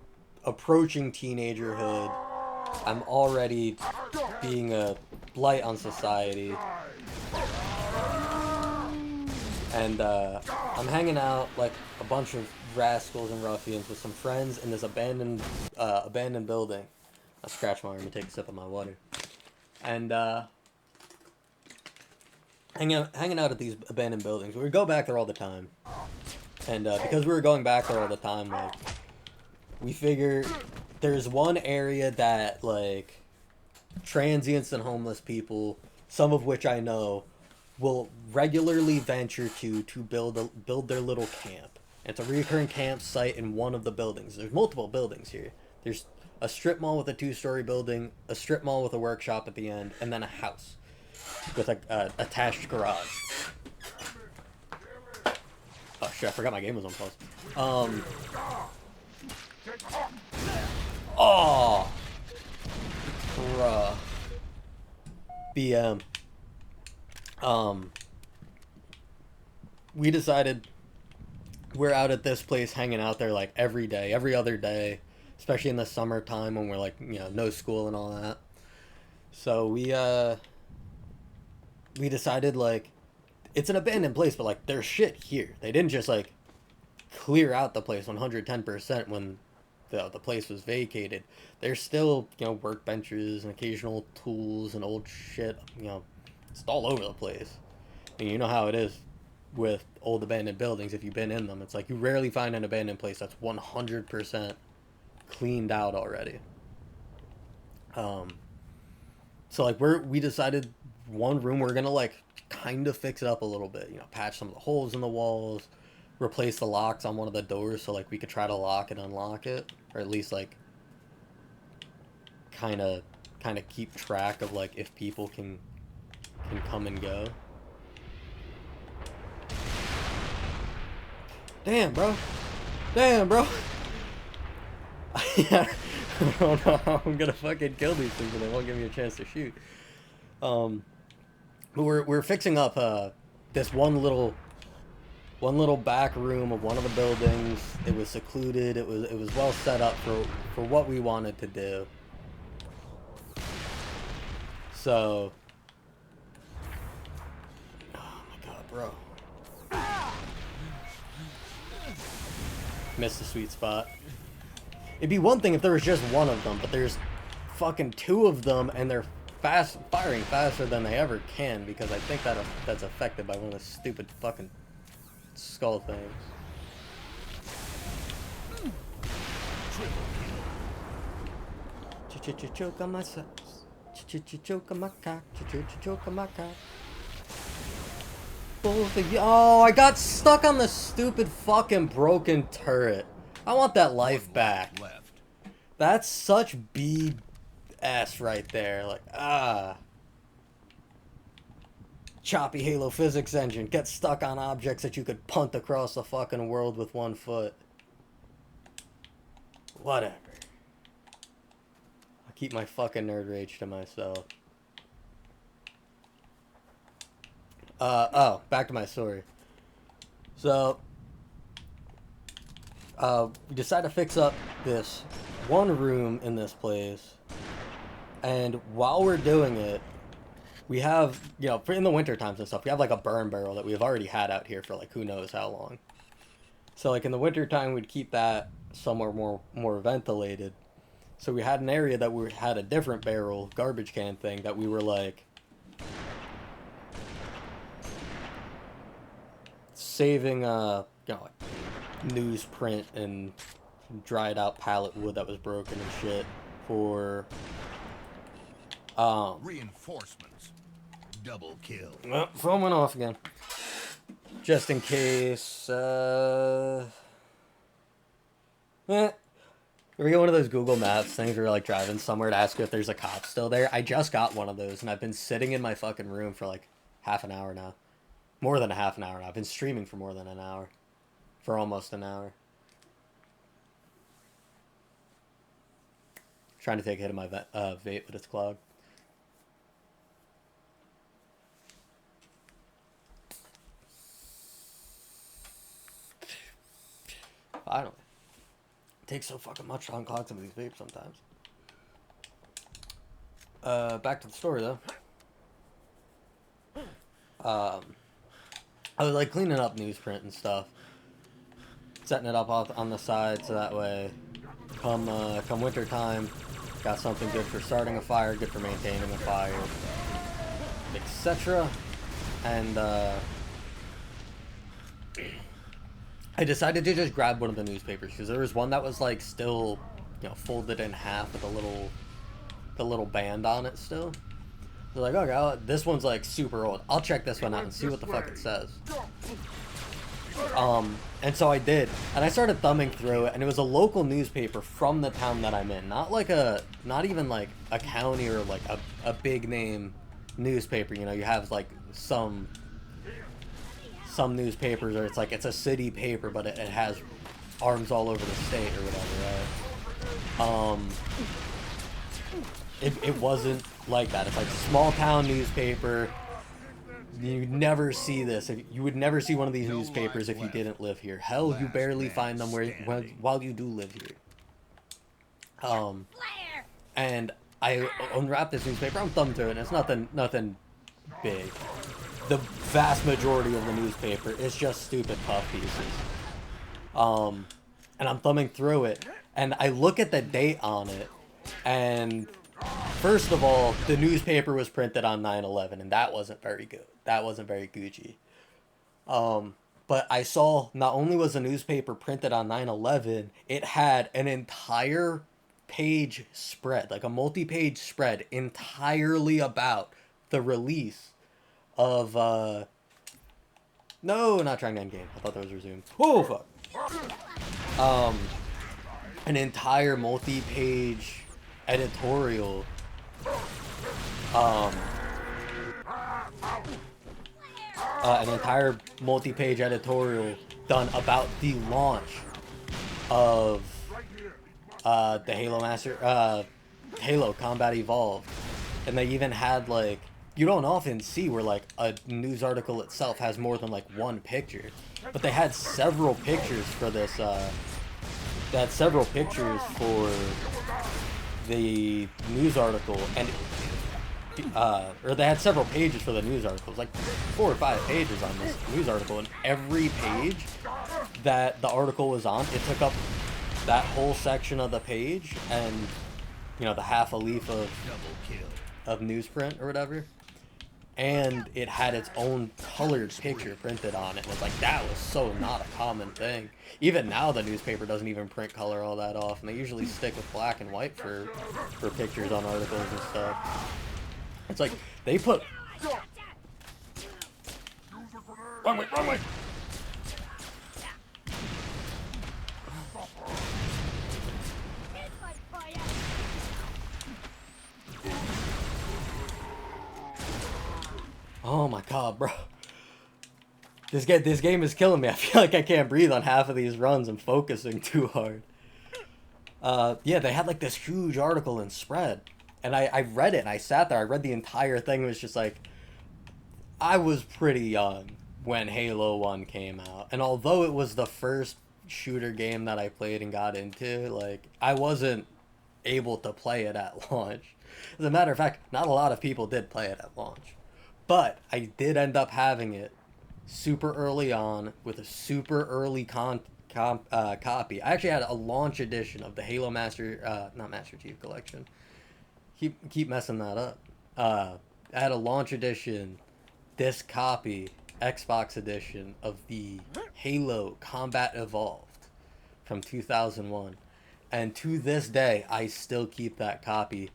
approaching teenagerhood. I'm already being a blight on society. And I'm hanging out like a bunch of rascals and ruffians with some friends in this abandoned building. I scratch my arm and take a sip of my water. And hanging out at these abandoned buildings. We would go back there all the time. And because we were going back there all the time, like, we figure there's one area that, like, transients and homeless people, some of which I know, will regularly venture to build their little camp. It's a recurring campsite in one of the buildings. There's multiple buildings here. There's a strip mall with a 2-story building, a strip mall with a workshop at the end, and then a house with a attached garage. Oh shit, I forgot my game was on pause. Oh! Bruh. BM. We decided we're out at this place hanging out there like every day, every other day, especially in the summertime when we're like, you know, no school and all that. So we decided like it's an abandoned place, but like there's shit here. They didn't just like clear out the place 110% when the place was vacated. There's still, you know, workbenches and occasional tools and old shit, you know, it's all over the place. I mean, you know how it is with old abandoned buildings if you've been in them. It's like you rarely find an abandoned place that's 100% cleaned out already. So like we decided one room we're gonna like kind of fix it up a little bit, you know, patch some of the holes in the walls, replace the locks on one of the doors so like we could try to lock and unlock it, or at least like kind of keep track of like if people can come and go. Damn, bro. I don't know how I'm gonna fucking kill these things and they won't give me a chance to shoot. But we're fixing up this one little back room of one of the buildings. It was secluded. It was well set up for what we wanted to do. So, oh my god, bro. Missed the sweet spot. It'd be one thing if there was just one of them, but there's fucking 2 of them, and they're firing faster than they ever can, because I think that's affected by one of the stupid fucking skull things. Choke on my socks. Choke on my cock. Choke on my cock. Both of you. Oh, I got stuck on the stupid fucking broken turret. I want that life back. That's such BS right there. Like, choppy Halo physics engine. Get stuck on objects that you could punt across the fucking world with 1 foot. Whatever. I'll keep my fucking nerd rage to myself. Oh, back to my story. So, we decided to fix up this one room in this place, and while we're doing it, we have, you know, in the winter times and stuff, we have like a burn barrel that we've already had out here for like who knows how long. So like in the wintertime, we'd keep that somewhere more ventilated. So we had an area that we had a different barrel garbage can thing that we were like saving like newsprint and dried out pallet wood that was broken and shit for Reinforcements. Double kill. well, phone went off again. Just in case we get one of those Google Maps things where you're like driving somewhere to ask you if there's a cop still there. I just got one of those and I've been sitting in my fucking room for like half an hour now. More than a half an hour now. I've been streaming for more than an hour. For almost an hour. Trying to take a hit of my vape, but it's clogged. Finally. It takes so fucking much to unclog some of these vapes sometimes. Back to the story though. I was like cleaning up newsprint and stuff, setting it up on the side so that way, come winter time, got something good for starting a fire, good for maintaining a fire, etc. And I decided to just grab one of the newspapers because there was one that was like still, folded in half with the little band on it still. They're like, okay, this one's like super old. I'll check this one out and see what the fuck it says. And so I did, and I started thumbing through it, and it was a local newspaper from the town that I'm in, not even like a county or like a big name newspaper. You have like some newspapers where it's like it's a city paper, but it has arms all over the state or whatever, right? It wasn't like that. It's like small town newspaper. You never see this. You would never see one of these newspapers if you didn't live here. Hell, you barely find them while you do live here. And I unwrapped this newspaper. I'm thumbing through it, and it's nothing big. The vast majority of the newspaper is just stupid puff pieces. And I'm thumbing through it, and I look at the date on it, and first of all, the newspaper was printed on 9/11, and that wasn't very good. That wasn't very Gucci. But I saw not only was the newspaper printed on 9/11, it had an entire page spread, like a multi-page spread, entirely about the release of, no, not trying to end game. I thought that was resumed. Oh, fuck. An entire multi-page editorial an entire multi-page editorial done about the launch of the Halo Combat Evolved. And they even had like, you don't often see where like a news article itself has more than like one picture, but they had several pictures for this they had several pictures for the news article, and or they had several pages for the news articles, like 4 or 5 pages on this news article, and every page that the article was on, it took up that whole section of the page, and the half a leaf of newsprint or whatever, and it had its own colored picture printed on it. And it's like, that was so not a common thing. Even now the newspaper doesn't even print color all that often. They usually stick with black and white for pictures on articles and stuff. It's like they put wrong way. Oh my god, bro. This game is killing me. I feel like I can't breathe on half of these runs. I'm focusing too hard. Yeah, they had like this huge article in spread. And I read it, and I sat there. I read the entire thing. It was just like, I was pretty young when Halo 1 came out. And although it was the first shooter game that I played and got into, like, I wasn't able to play it at launch. As a matter of fact, not a lot of people did play it at launch. But I did end up having it super early on with a super early copy. I actually had a launch edition of the Halo not Master Chief Collection. Keep messing that up. I had a launch edition, disc copy, Xbox edition of the Halo Combat Evolved from 2001. And to this day, I still keep that copy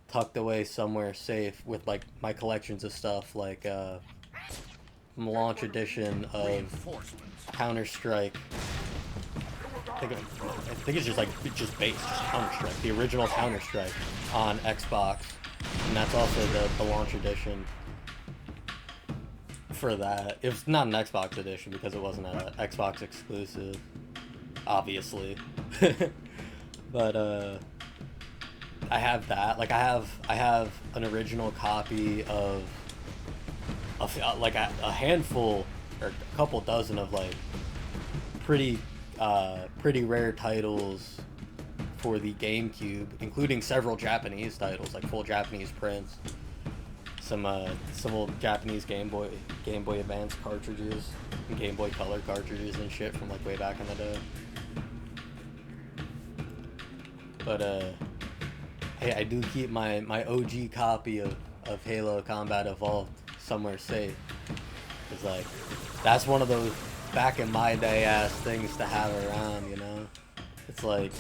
tucked away somewhere safe with like my collections of stuff like launch edition of Reinforcements. Counter-Strike. I think it's just base, just Counter-Strike, the original Counter-Strike on Xbox, and that's also the launch edition for that. It's not an Xbox edition because it wasn't an Xbox exclusive, obviously. But I have that. Like I have an original copy of like a handful or a couple dozen of like pretty rare titles for the GameCube, including several Japanese titles, like full Japanese prints, some old Japanese Game Boy Advance cartridges, and Game Boy Color cartridges and shit from like way back in the day. But hey, I do keep my OG copy of Halo Combat Evolved somewhere safe. Cause like that's one of those back in my day ass things to have around, you know? It's like,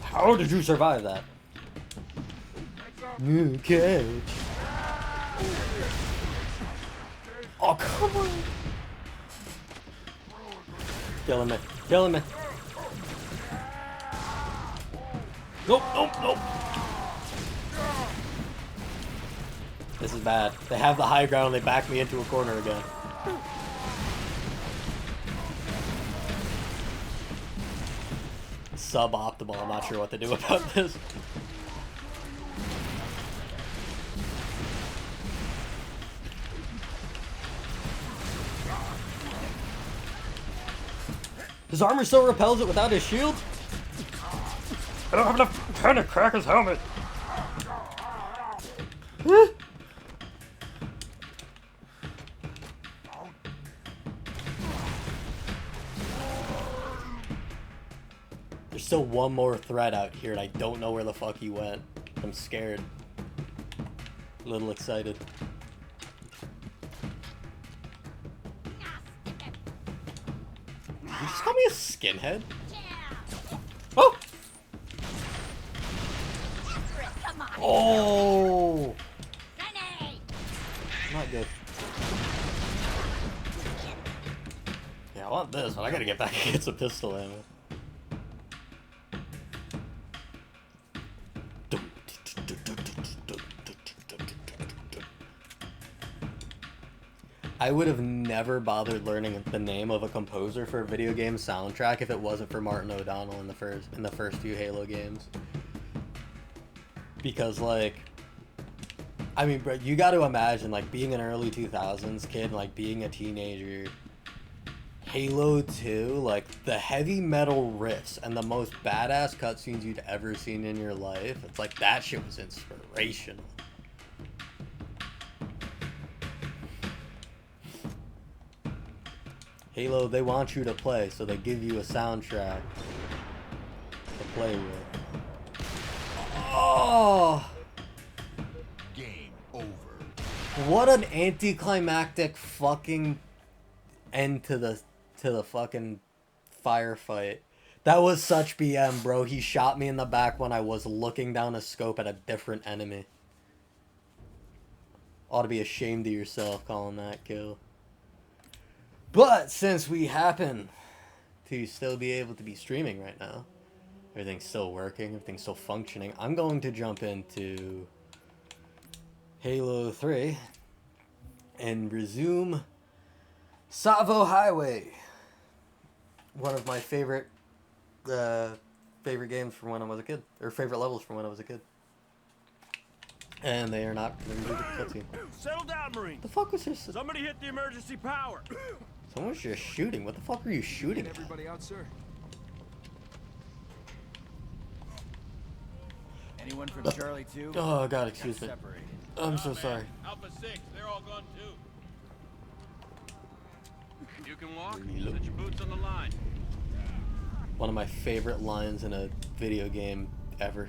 how did you survive that? New cage. Oh, come on. Killing me. Killing me. Nope, nope, nope. This is bad. They have the high ground and they back me into a corner again. Suboptimal. I'm not sure what to do about this. His armor still repels it without his shield? I don't have enough time to crack his helmet. There's still one more threat out here and I don't know where the fuck he went. I'm scared. A little excited. Did you just call me a skinhead? Oh! Oh! Not good. Yeah, I want this, but I gotta get back and get some pistol ammo. I would have never bothered learning the name of a composer for a video game soundtrack if it wasn't for Martin O'Donnell in the first few Halo games. Because like, I mean, bro, you got to imagine like being an early 2000s kid, like being a teenager. Halo 2, like the heavy metal riffs and the most badass cutscenes you'd ever seen in your life. It's like that shit was inspirational. Halo, they want you to play, so they give you a soundtrack to play with. Oh! Game over. What an anticlimactic fucking end to the fucking firefight. That was such BM, bro. He shot me in the back when I was looking down a scope at a different enemy. Ought to be ashamed of yourself calling that kill. But since we happen to still be able to be streaming right now, everything's still working, everything's still functioning, I'm going to jump into Halo 3 and resume Savo Highway. One of my favorite games from when I was a kid, or favorite levels from when I was a kid. And they are not going to do the cutscene. Settle down, Marine. The fuck was this? Somebody hit the emergency power. Someone's just shooting. What the fuck are you shooting at? Everybody out, sir? Anyone from Charlie 2? Oh god, excuse me. Separated. I'm so sorry. Alpha 6, they're all gone too. can walk, set your boots on the line. One of my favorite lines in a video game ever.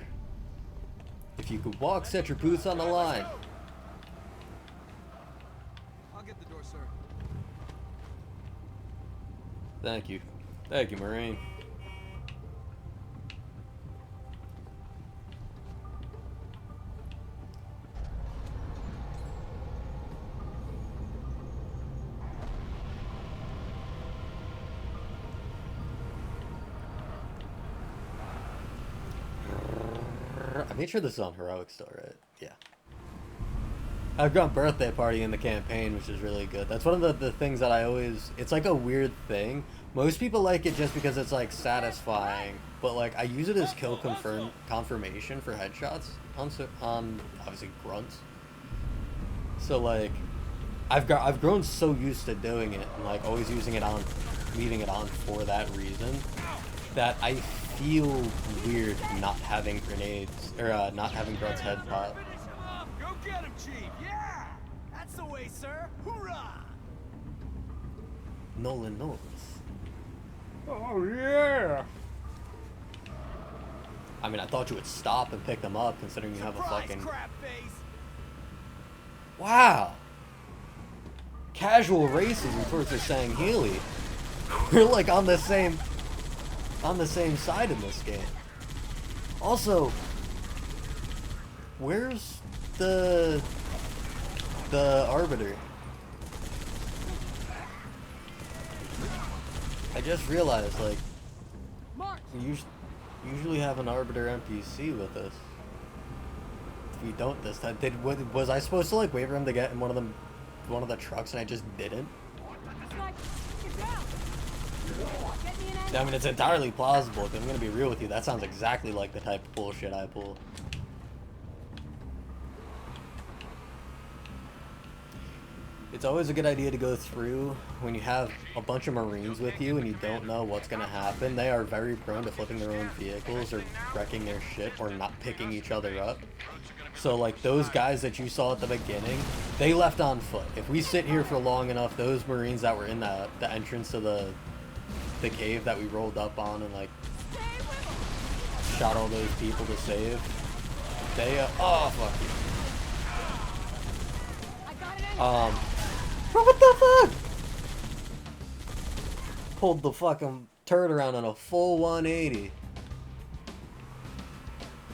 If you could walk, set your boots on the line. I'll get the door, sir. Thank you. Thank you, Marine. I made sure this is on heroic still, right? Yeah. I've got birthday party in the campaign, which is really good. That's one of the things that I always... It's like a weird thing. Most people like it just because it's like satisfying, but like I use it as kill confirmation for headshots on obviously grunts. So like I've grown so used to doing it and like always using it on, leaving it on for that reason, that I feel weird not having grenades or not having grunts head pop. Finish him off. Go get him, Chief. Yeah, that's the way, sir. Hoorah! Nolan knows. Oh yeah! I mean, I thought you would stop and pick them up, considering you have a Surprise, fucking... crap face. Wow! Casual racism towards the Sangheili. We're like on the same side in this game. Also, where's the Arbiter? I just realized, like, we usually have an Arbiter NPC with us. If we don't this time, was I supposed to like wait for him to get in one of the trucks and I just didn't? I mean, it's entirely plausible. If I'm gonna be real with you, that sounds exactly like the type of bullshit I pull. It's always a good idea to go through when you have a bunch of Marines with you and you don't know what's gonna happen. They are very prone to flipping their own vehicles or wrecking their shit or not picking each other up. So like those guys that you saw at the beginning, they left on foot. If we sit here for long enough, those Marines that were in the entrance to the cave that we rolled up on and like shot all those people to save, they oh fuck you. Bro, what the fuck? Pulled the fucking turd around on a full 180.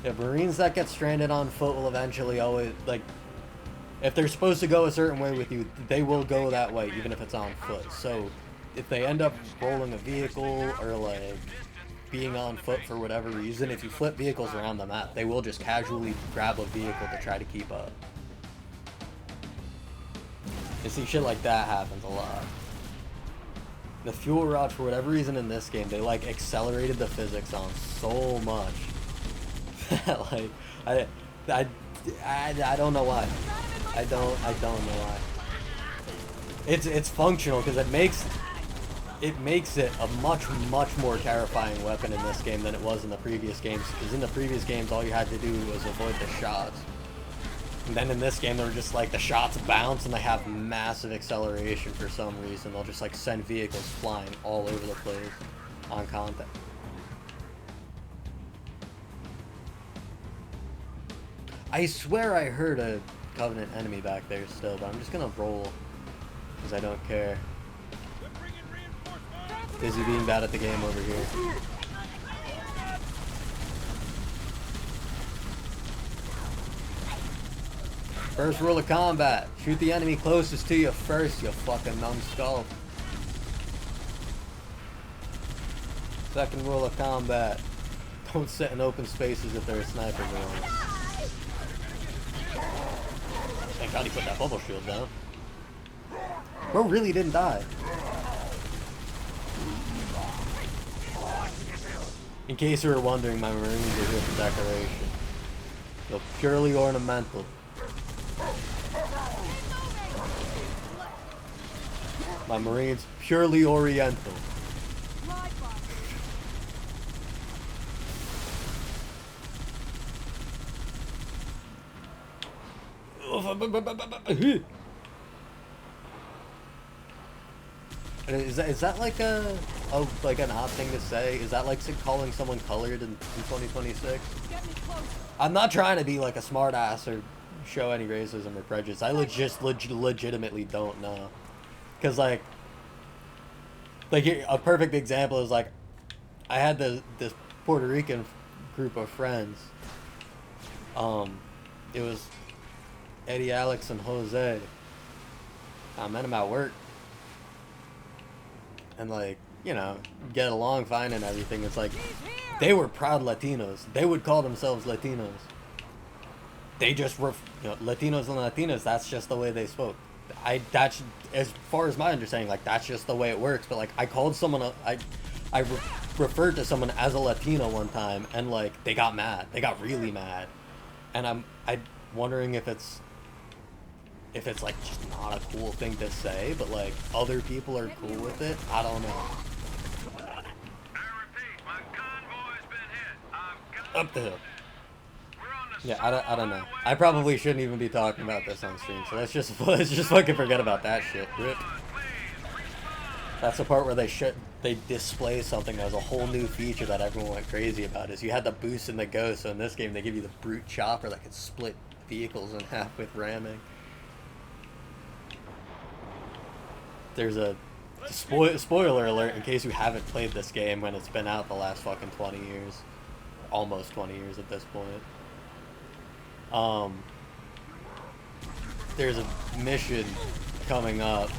Yeah, Marines that get stranded on foot will eventually always, like, if they're supposed to go a certain way with you, they will go that way, even if it's on foot. So, if they end up rolling a vehicle or, like, being on foot for whatever reason, if you flip vehicles around the map, they will just casually grab a vehicle to try to keep up. You see shit like that happens a lot. The fuel rods, for whatever reason in this game, they like accelerated the physics on so much. Like, I don't know why. I don't know why. It's functional because it makes it a much more terrifying weapon in this game than it was in the previous games. Because in the previous games, all you had to do was avoid the shots. And then in this game, they're just like the shots bounce and they have massive acceleration for some reason. They'll just like send vehicles flying all over the place on contact. I swear I heard a Covenant enemy back there still, but I'm just gonna roll because I don't care. Busy being bad at the game over here. First rule of combat, shoot the enemy closest to you first, you fucking numbskull. Second rule of combat, don't sit in open spaces if there are snipers around. Thank God he put that bubble shield down. Bro really didn't die. In case you were wondering, my Marines are here for decoration. So purely ornamental. My Marines, purely oriental. Is that like a like an odd thing to say? Is that like calling someone colored in 2026? Get me closer. I'm not trying to be like a smart ass or show any racism or prejudice. I legitimately don't know. Cause like a perfect example is like I had this Puerto Rican group of friends. It was Eddie, Alex, and Jose. I met them at work. And like, you know, get along fine and everything. It's like, they were proud Latinos. They would call themselves Latinos. They just were, you know, Latinos and Latinas, that's just the way they spoke. That's, as far as my understanding, like, that's just the way it works. But like, I called someone, I referred to someone as a Latino one time, and like, they got mad. They got really mad. And I'm wondering if it's like just not a cool thing to say, but like other people are cool with it. I don't know. I repeat, my convoy's been hit. I've got Up the hill. We're on the Yeah, I don't know. I probably shouldn't even be talking about this on stream, so let's just fucking forget about that shit. Rip. That's the part where they display something as a whole new feature that everyone went crazy about. Is you had the boost and the go, so in this game they give you the brute chopper that can split vehicles in half with ramming. There's a spoiler alert in case you haven't played this game when it's been out the last fucking 20 years. Almost 20 years at this point. There's a mission coming up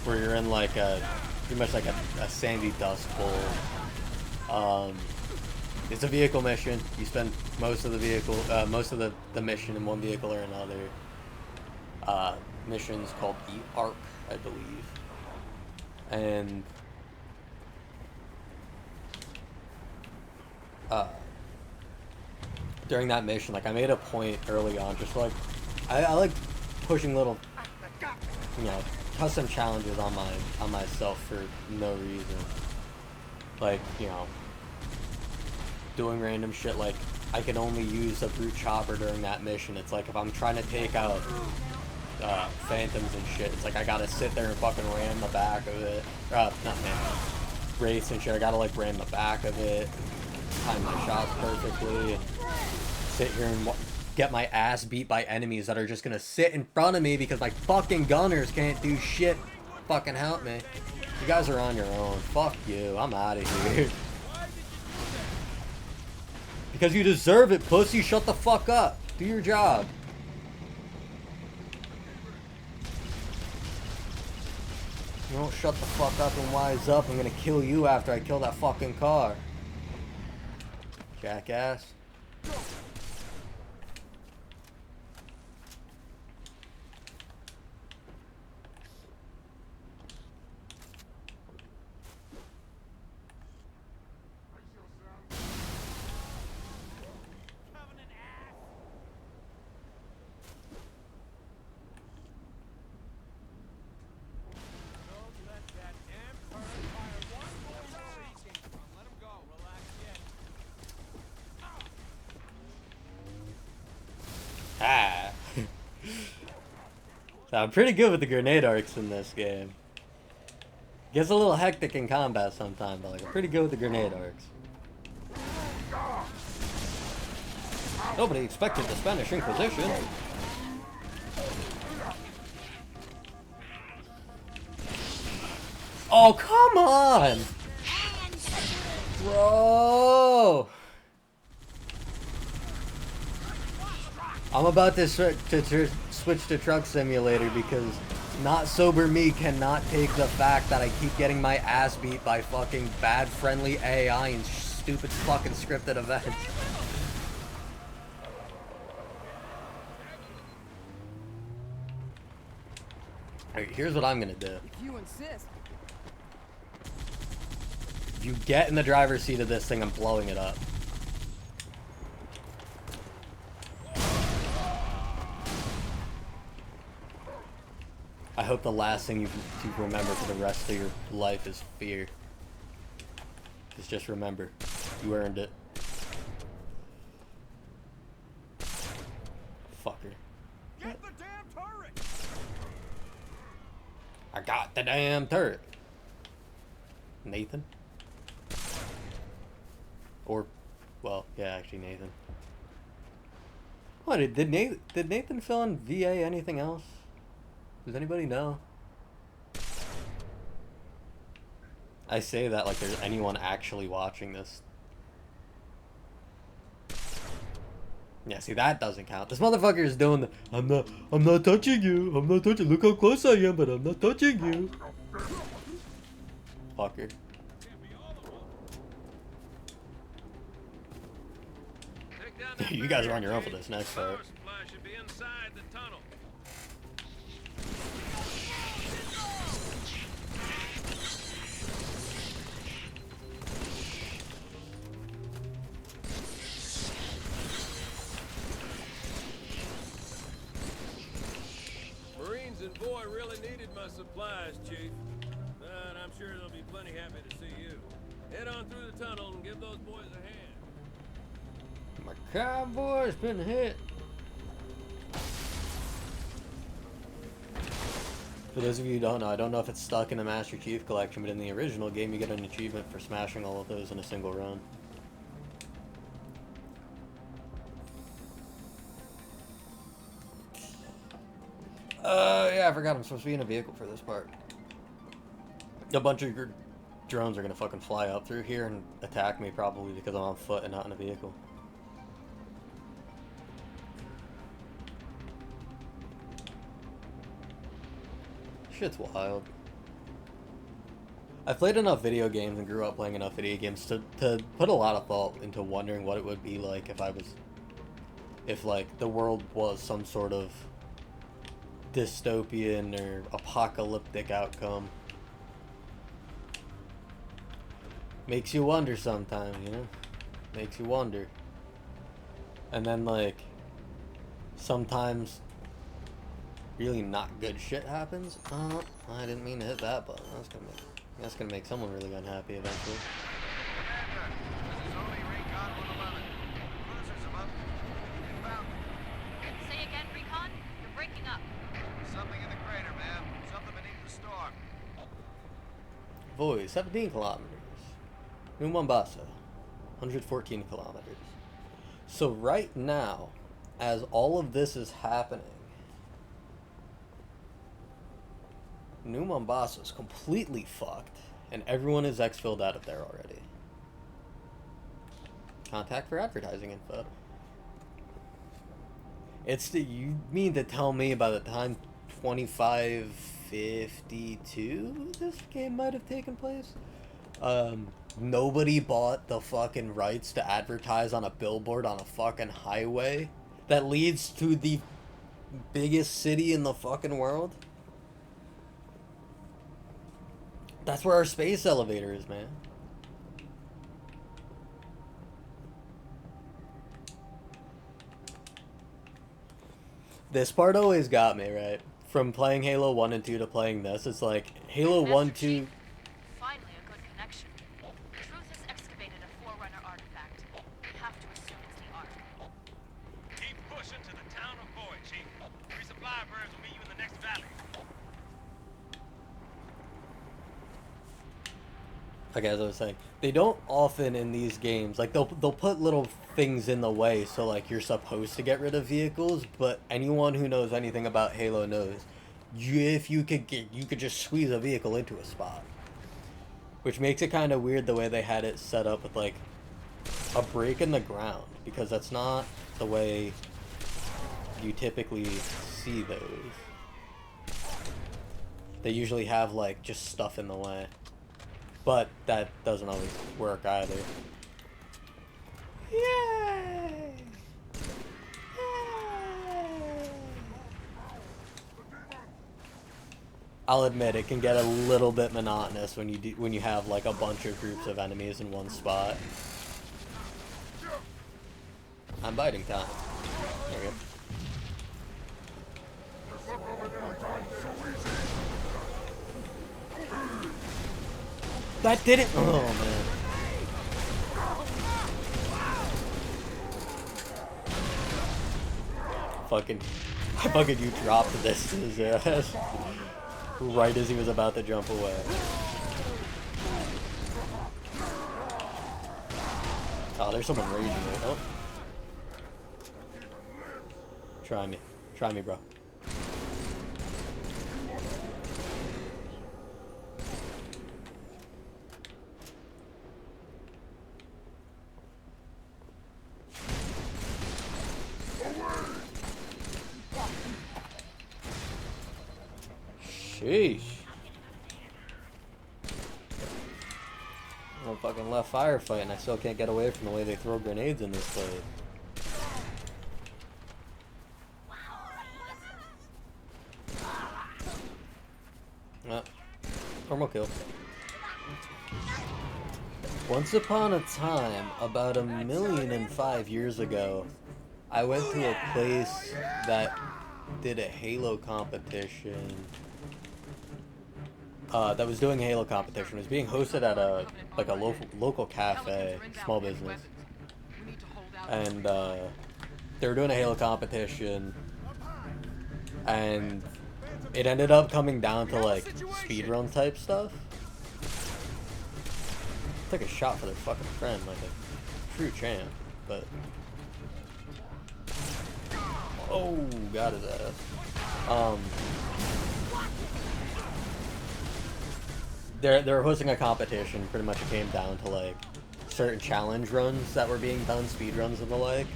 where you're in like pretty much like a sandy dust bowl. It's a vehicle mission. You spend most of the mission in one vehicle or another. Missions called the Ark, I believe. And during that mission, like I made a point early on, just like I like pushing little, you know, custom challenges on myself for no reason. Like, you know, doing random shit like I can only use a brute chopper during that mission. It's like if I'm trying to take out phantoms and shit, it's like I gotta sit there and fucking ram the back of it. Not phantoms, wraiths and shit. I gotta like ram the back of it, time my shots perfectly, and sit here and get my ass beat by enemies that are just gonna sit in front of me because my fucking gunners can't do shit. Fucking help me. You guys are on your own. Fuck you. I'm out of here. Because you deserve it, pussy. Shut the fuck up. Do your job. You don't shut the fuck up and wise up, I'm gonna kill you after I kill that fucking car. Jackass. Ah. So I'm pretty good with the grenade arcs in this game. Gets a little hectic in combat sometimes, but like I'm pretty good with the grenade arcs. Nobody expected the Spanish Inquisition. Oh, come on! Bro! I'm about to switch to Truck Simulator because not sober me cannot take the fact that I keep getting my ass beat by fucking bad friendly AI and stupid fucking scripted events. Alright, here's what I'm gonna do. If you insist. You get in the driver's seat of this thing, I'm blowing it up. I hope the last thing you remember for the rest of your life is fear. Just remember, you earned it. Fucker. Get the damn turret! I got the damn turret. Nathan? Or, well, yeah, actually Nathan. What, did Nathan fill in VA anything else? Does anybody know? I say that like there's anyone actually watching this. Yeah, see, that doesn't count. This motherfucker is doing the, I'm not touching you. I'm not touching, look how close I am, but I'm not touching you. Fucker. Take down that You guys are on your own barrier, for this Chief. next Power part. supply should be inside the tunnel. Marines and Boy really needed my supplies, Chief. And I'm sure they'll be plenty happy to see you. Head on through the tunnel and give those boys a hand. My cowboy's been hit. For those of you who don't know, I don't know if it's stuck in the Master Chief Collection, but in the original game you get an achievement for smashing all of those in a single run. Yeah, I forgot I'm supposed to be in a vehicle for this part. A bunch of your drones are gonna fucking fly up through here and attack me probably because I'm on foot and not in a vehicle. Shit's wild. I've played enough video games and grew up playing enough video games to put a lot of thought into wondering what it would be like if like the world was some sort of dystopian or apocalyptic outcome. Makes you wonder sometimes, you know? Makes you wonder. And then like sometimes really not good shit happens. Oh, I didn't mean to hit that button. That's gonna make someone really unhappy eventually. Commander, this is only Recon 111. Cruisers above. Inbound. Say again, Recon? You're breaking up. Something in the crater, ma'am. Something beneath the storm. Voice, 17 kilometers. New Mombasa, 114 kilometers. So right now, as all of this is happening, New Mombasa is completely fucked, and everyone is exfilled out of there already. Contact for advertising info. You mean to tell me by the time 2552 this game might have taken place? Nobody bought the fucking rights to advertise on a billboard on a fucking highway that leads to the biggest city in the fucking world? That's where our space elevator is, man. This part always got me, right? From playing Halo 1 and 2 to playing this, it's like Halo 1, 2... Finally a good connection. Truth has excavated a Forerunner artifact. We have to assume it's the Ark. Keep pushing to the town of Boy, Chief. Resupply birds will meet you in the next valley. Okay, as I was saying, they don't often in these games, like they'll put little things in the way so like you're supposed to get rid of vehicles, but anyone who knows anything about Halo knows you could just squeeze a vehicle into a spot. Which makes it kind of weird the way they had it set up with like a break in the ground, because that's not the way you typically see those. They usually have like just stuff in the way. But that doesn't always work either. Yay! Yay! I'll admit it can get a little bit monotonous when you have like a bunch of groups of enemies in one spot. I'm biding time. There we go. That didn't. Oh man. Fucking you dropped this to his ass. right as he was about to jump away. Oh, there's someone raging there. Oh. Try me. Try me, bro. Sheesh. I'm fucking left firefight and I still can't get away from the way they throw grenades in this place. Normal kill. Once upon a time, about 1,005 years ago, I went to a place that did a Halo competition. That was doing a Halo competition. It was being hosted at a local cafe, small business, and they were doing a Halo competition, and it ended up coming down to like speedrun type stuff. Took a shot for their fucking friend, like a true champ, but oh, got his ass. They're hosting a competition. Pretty much it came down to like certain challenge runs that were being done, speed runs and the like.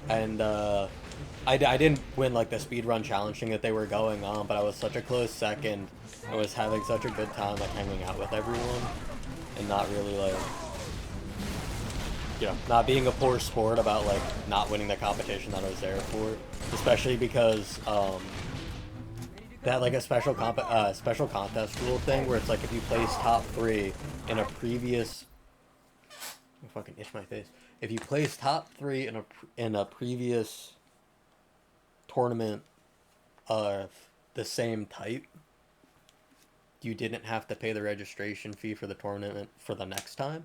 And I didn't win like the speed run challenge thing that they were going on, but I was such a close second. I was having such a good time like hanging out with everyone and not really like, you know, not being a poor sport about like not winning the competition that I was there for, especially because they had like a special contest rule thing where it's like if you place top 3 in a previous, I fucking itch my face. If you place top 3 in a previous tournament of the same type, you didn't have to pay the registration fee for the tournament for the next time.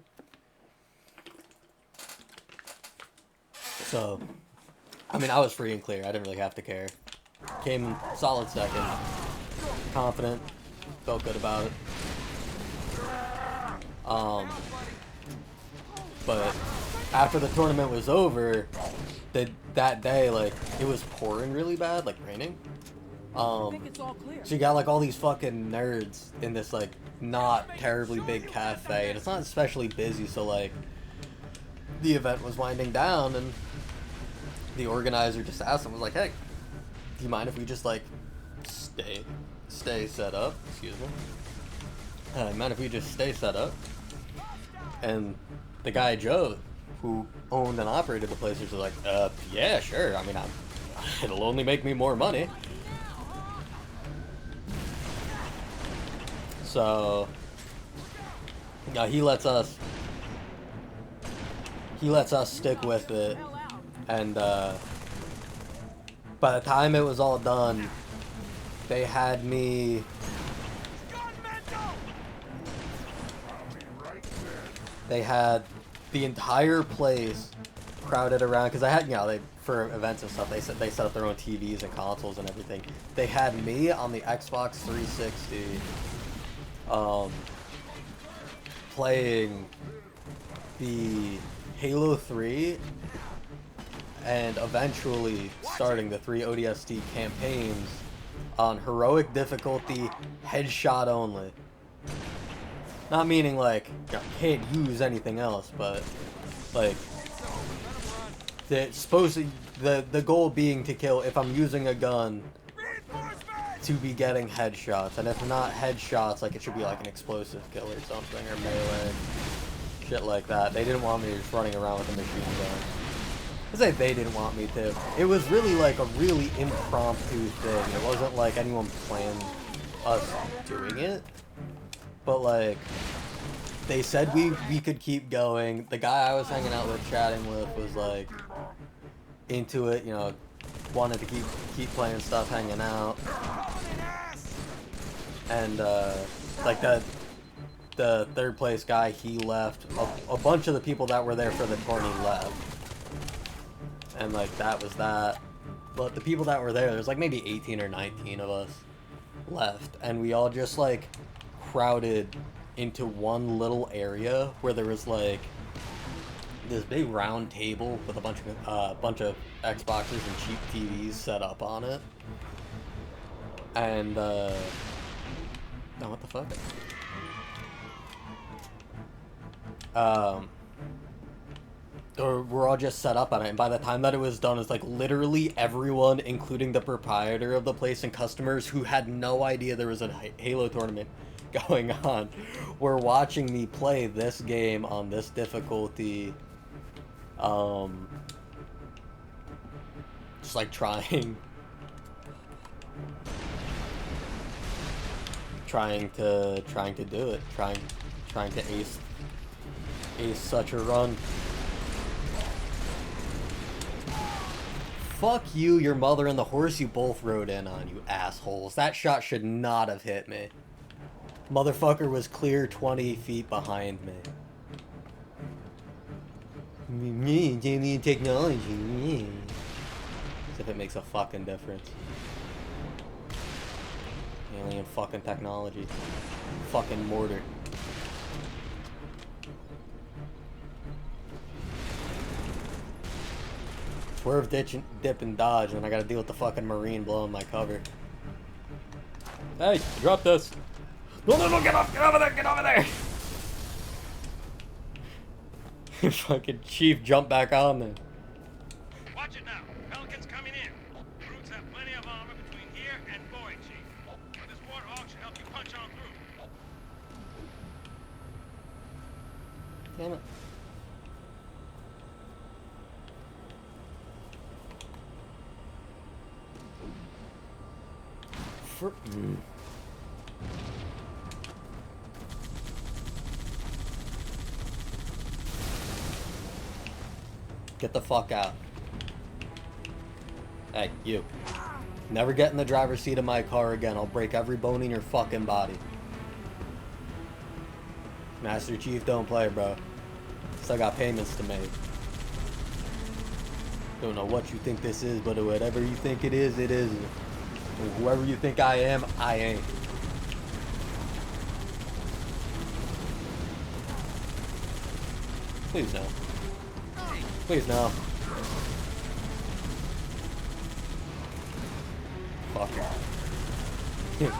So, I mean, I was free and clear. I didn't really have to care. Came in solid second. Confident. Felt good about it. But after the tournament was over, that day, like, it was pouring really bad, like raining. So you got like all these fucking nerds in this like not terribly big cafe, and it's not especially busy, so like the event was winding down and the organizer just asked them, was like, hey, do you mind if we just like stay set up? Excuse me. Mind if we just stay set up? And the guy Joe, who owned and operated the place, was like, yeah, sure. I mean, it'll only make me more money. So, he lets us stick with it, and by the time it was all done, they had me. They had the entire place crowded around, because I had, you know, for events and stuff, they set up their own TVs and consoles and everything. They had me on the Xbox 360. Playing the Halo 3 and eventually starting the 3 ODST campaigns on heroic difficulty, headshot only. Not meaning like you can't use anything else, but like the goal being to kill, if I'm using a gun, to be getting headshots, and if not headshots, like it should be like an explosive kill or something, or melee, shit like that. They didn't want me just running around with a machine gun. I say they didn't want me to. It was really like a really impromptu thing. It wasn't like anyone planned us doing it, but like they said we could keep going. The guy I was hanging out with, chatting with, was like into it, you know, wanted to keep playing stuff, hanging out. And like the third place guy, he left. A bunch of the people that were there for the tourney left, and like that was that. But the people that were there was like maybe 18 or 19 of us. left, and we all just like crowded into one little area where there was like this big round table with a bunch of Xboxes and cheap TVs set up on it. And no, what the fuck? We're all just set up on it, and by the time that it was done, it's like literally everyone, including the proprietor of the place and customers who had no idea there was a Halo tournament going on, were watching me play this game on this difficulty. Just like trying to do it, trying to ace such a run. Fuck you, your mother, and the horse you both rode in on, you assholes. That shot should not have hit me. Motherfucker was clear 20 feet behind me. Alien technology. As if it makes a fucking difference. Alien fucking technology. Fucking mortar. Swerve, dip, and dodge, and I gotta deal with the fucking Marine blowing my cover. Hey, drop this. No, get over there! Fucking Chief, jump back on there. Watch it now. Pelicans coming in. Brutes have plenty of armor between here and Boyd, Chief. This Warthog should help you punch on through. Damn it. Get the fuck out. Hey, you. Never get in the driver's seat of my car again. I'll break every bone in your fucking body. Master Chief, don't play, bro. Still got payments to make. Don't know what you think this is, but whatever you think it is, it is. And whoever you think I am, I ain't. Please no. Please no. Fuck it.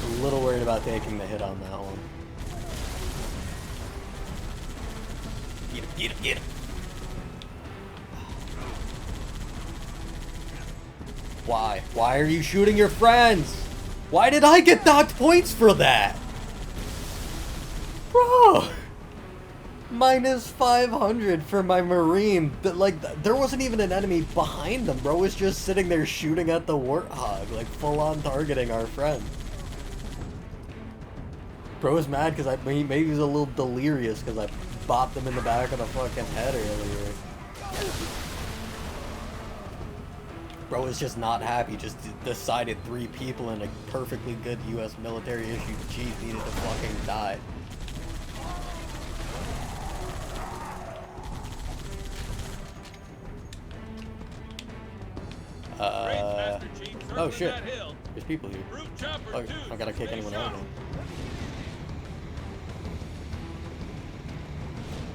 A little worried about taking the hit on that one. Get him, get him, get him. Why? Why are you shooting your friends? Why did I get docked points for that? Bro! Minus 500 for my Marine. Like, there wasn't even an enemy behind them. Bro was just sitting there shooting at the Warthog. Like, full on targeting our friend. Bro was mad because maybe he was a little delirious because I bopped him in the back of the fucking head earlier. Bro was just not happy, just decided 3 people in a perfectly good US military issued Jeep needed to fucking die. Oh shit, there's people here. Oh, I gotta kick anyone out of them.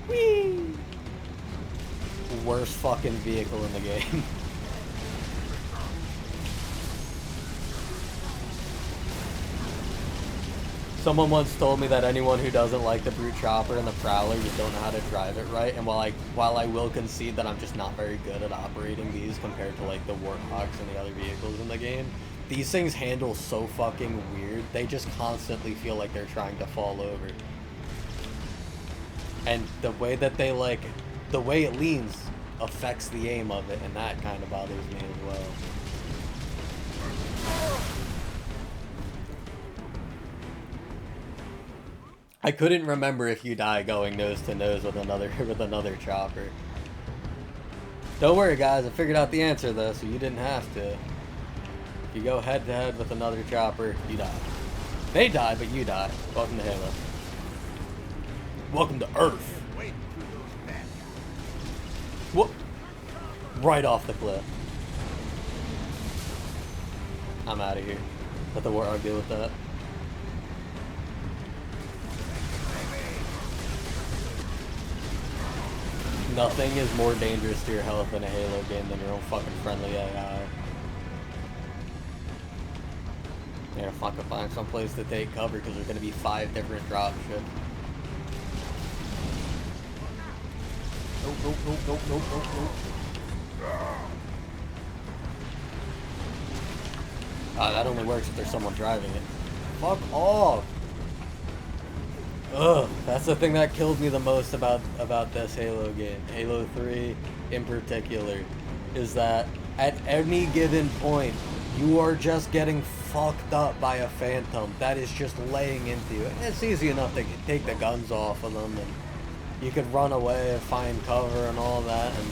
Whee! Worst fucking vehicle in the game. Someone once told me that anyone who doesn't like the Brute Chopper and the Prowler just don't know how to drive it right, and while I will concede that I'm just not very good at operating these compared to like the Warthogs and the other vehicles in the game, these things handle so fucking weird, they just constantly feel like they're trying to fall over. And the way that they the way it leans affects the aim of it, and that kind of bothers me as well. I couldn't remember if you die going nose to nose with another chopper. Don't worry guys, I figured out the answer though, so you didn't have to. If you go head to head with another chopper, you die. They die, but you die. Welcome to Halo. Welcome to Earth. What? Right off the cliff. I'm out of here. Let the Warthog deal with that. Nothing is more dangerous to your health in a Halo game than your own fucking friendly AI. You're gonna fucking find some place to take cover because there's gonna be 5 different drop ships. Nope, nope, nope, nope, nope, nope, nope. That only works if there's someone driving it. Fuck off! Ugh, that's the thing that killed me the most about this Halo game, Halo 3 in particular, is that at any given point, you are just getting fucked up by a Phantom that is just laying into you. And it's easy enough to take the guns off of them, and you could run away and find cover and all that, and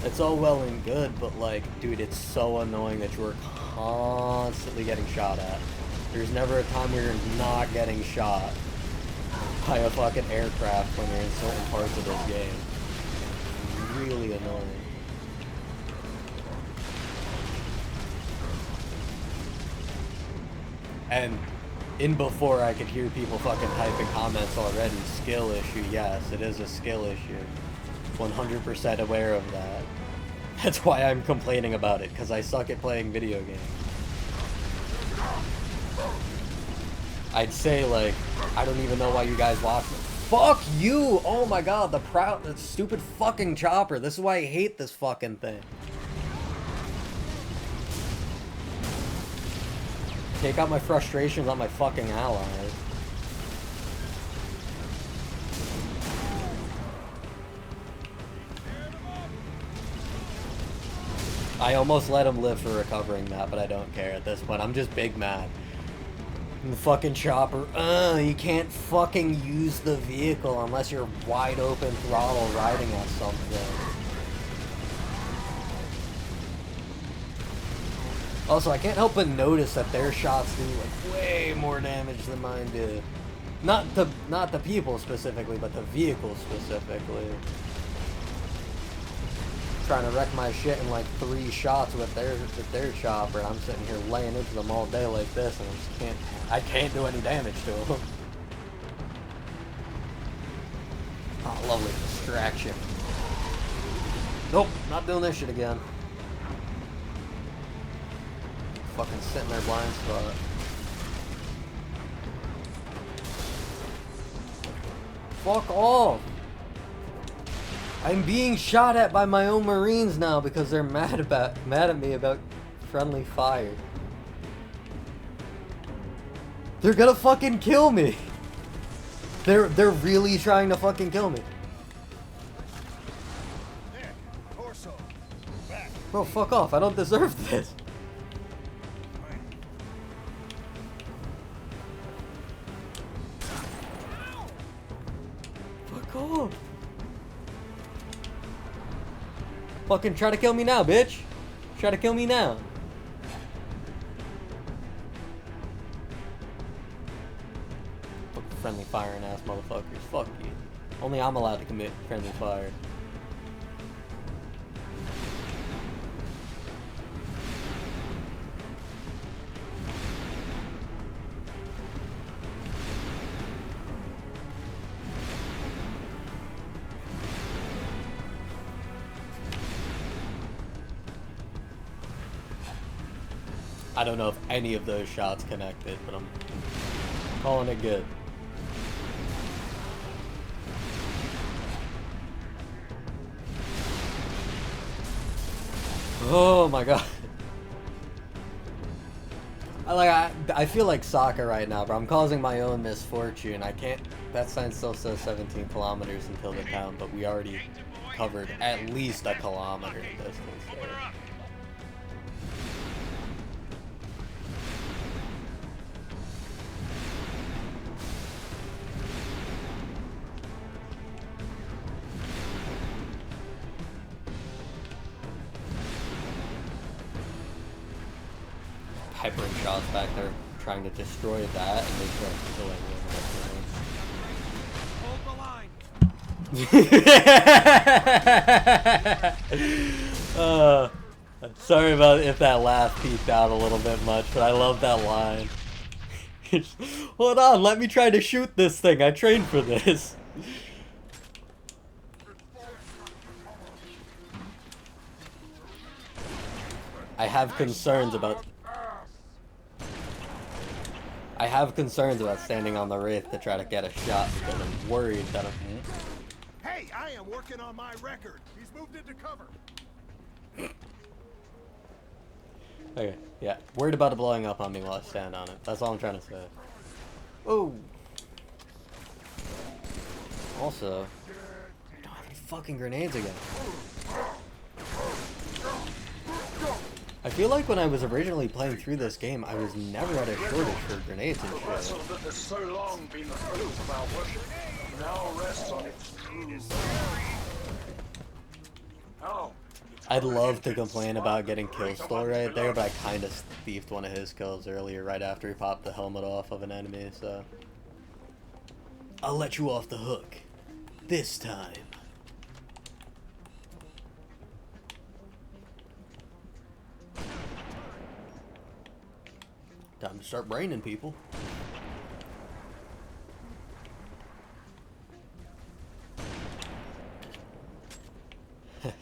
it's all well and good, but like, dude, it's so annoying that you're constantly getting shot at. There's never a time where you're not getting shot by a fucking aircraft when you're in certain parts of this game. It's really annoying. And in before I could hear people fucking typing comments already, skill issue, yes, it is a skill issue. 100% aware of that. That's why I'm complaining about it, because I suck at playing video games. I'd say, like, I don't even know why you guys watch it. Fuck you! Oh my god, the stupid fucking chopper. This is why I hate this fucking thing. Take out my frustrations on my fucking allies. I almost let him live for recovering that, but I don't care at this point. I'm just big mad. The fucking chopper, you can't fucking use the vehicle unless you're wide open throttle riding at something. Also, I can't help but notice that their shots do like way more damage than mine do. Not the people specifically, but the vehicle specifically. Trying to wreck my shit in like 3 shots with their chopper, and I'm sitting here laying into them all day like this, and I can't do any damage to them. Oh, lovely distraction. Nope, not doing this shit again. Fucking sit in their blind spot. Fuck off! I'm being shot at by my own Marines now because they're mad at me about friendly fire. They're gonna fucking kill me. They're really trying to fucking kill me. There, torso. Back. Bro, fuck off. I don't deserve this. Fuck off. Fucking try to kill me now, bitch. Try to kill me now. Fucking friendly firing ass motherfuckers. Fuck you. Only I'm allowed to commit friendly fire. I don't know if any of those shots connected, but I'm calling it good. Oh my god. I feel like soccer right now, but I'm causing my own misfortune. I can't. That sign still says 17 kilometers until the town, but we already covered at least a kilometer in distance there. Open her up. Peppering shots back there trying to destroy that, and they start killing Hold the line. Sorry about if that laugh peeked out a little bit much, but I love that line. Hold on, let me try to shoot this thing. I trained for this. I have concerns about standing on the Wraith to try to get a shot because I'm worried that Hey, I am working on my record. He's moved into cover. Okay, yeah. Worried about it blowing up on me while I stand on it. That's all I'm trying to say. Oh. Also, I don't have any fucking grenades again. I feel like when I was originally playing through this game, I was never at a shortage for grenades and shit. Vessel that has so long been the proof of our worship now rests on its cruise. Oh. I'd love to complain about getting kill stole right there, but I kind of thiefed one of his kills earlier right after he popped the helmet off of an enemy, so... I'll let you off the hook. This time. Time to start braining people.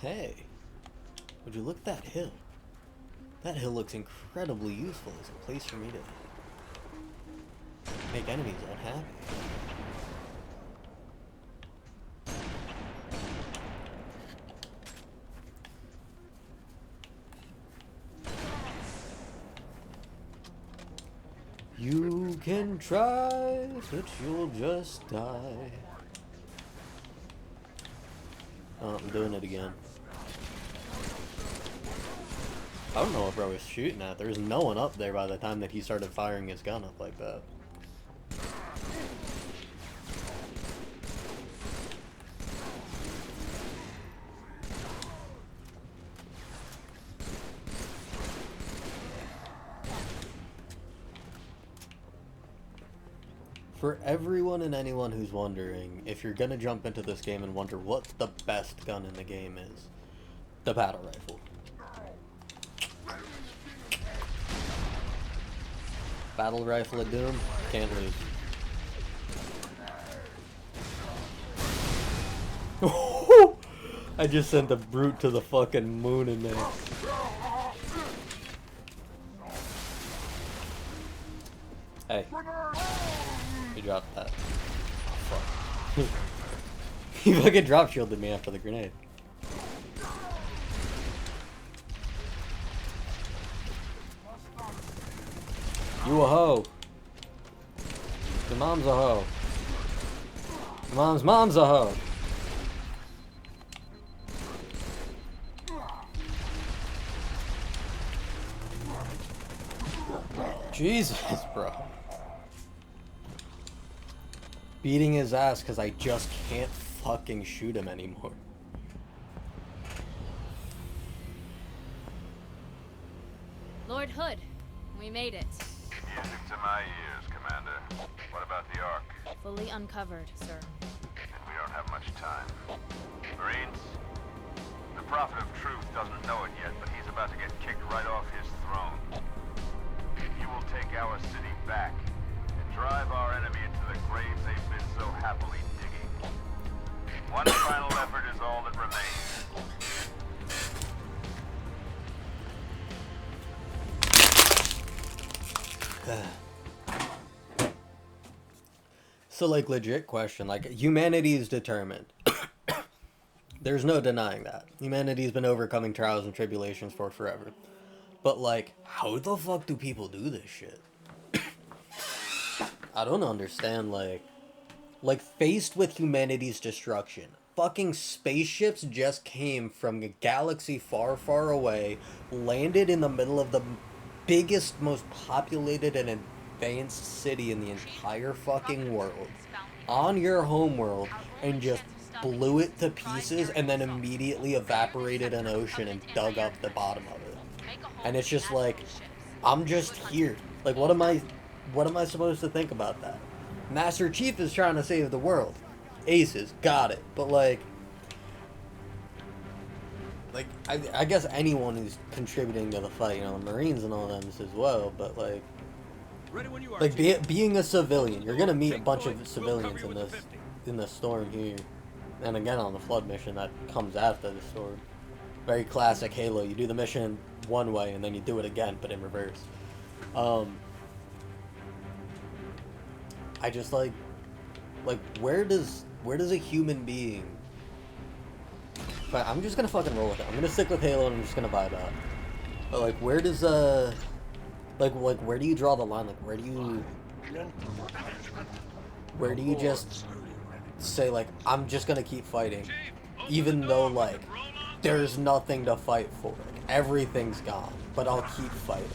Hey. Would you look at that hill? That hill looks incredibly useful as a place for me to make enemies unhappy. You can try, but you'll just die. Oh, I'm doing it again. I don't know what bro was shooting at. There was no one up there by the time that he started firing his gun up like that. For everyone and anyone who's wondering, if you're gonna jump into this game and wonder what the best gun in the game is, the battle rifle. Battle rifle of doom, can't lose. I just sent a brute to the fucking moon in there. Hey. He dropped that. Oh, fuck. He fucking drop shielded me after the grenade. You a hoe. Your mom's a hoe. Your mom's a hoe. Jesus, bro. Beating his ass because I just can't fucking shoot him anymore. Lord Hood, we made it. Music to my ears, Commander. What about the Ark? Fully uncovered, sir. And we don't have much time. Marines, the Prophet of Truth doesn't know it yet, but he's about to get kicked right off his throne. You will take our city back and drive our enemy into the graves they've been so happily digging. One final effort is all that remains. So, like, legit question, like, humanity is determined. There's no denying that. Humanity's been overcoming trials and tribulations for forever. But, like, how the fuck do people do this shit? I don't understand, like, faced with humanity's destruction, fucking spaceships just came from a galaxy far, far away, landed in the middle of the biggest, most populated and advanced city in the entire fucking world, on your home world, and just blew it to pieces and then immediately evaporated an ocean and dug up the bottom of it. And it's just like, I'm just here. Like, what am I supposed to think about that? Master Chief is trying to save the world. Aces, got it. But, like, like, I guess anyone who's contributing to the fight, you know, the Marines and all them as well, but like, Ready when you are, like Chief. being a civilian, you're gonna meet a bunch of We'll civilians cover you in with this the 50. in the storm here, and again on the flood mission that comes after the storm. Very classic Halo. You do the mission one way and then you do it again, but in reverse. I just like where does a human being? But I'm just gonna fucking roll with it. I'm gonna stick with Halo and I'm just gonna vibe out. But like, where does like where do you draw the line? Like, where do you just say like, I'm just gonna keep fighting, even though like there's nothing to fight for, like, everything's gone, but I'll keep fighting.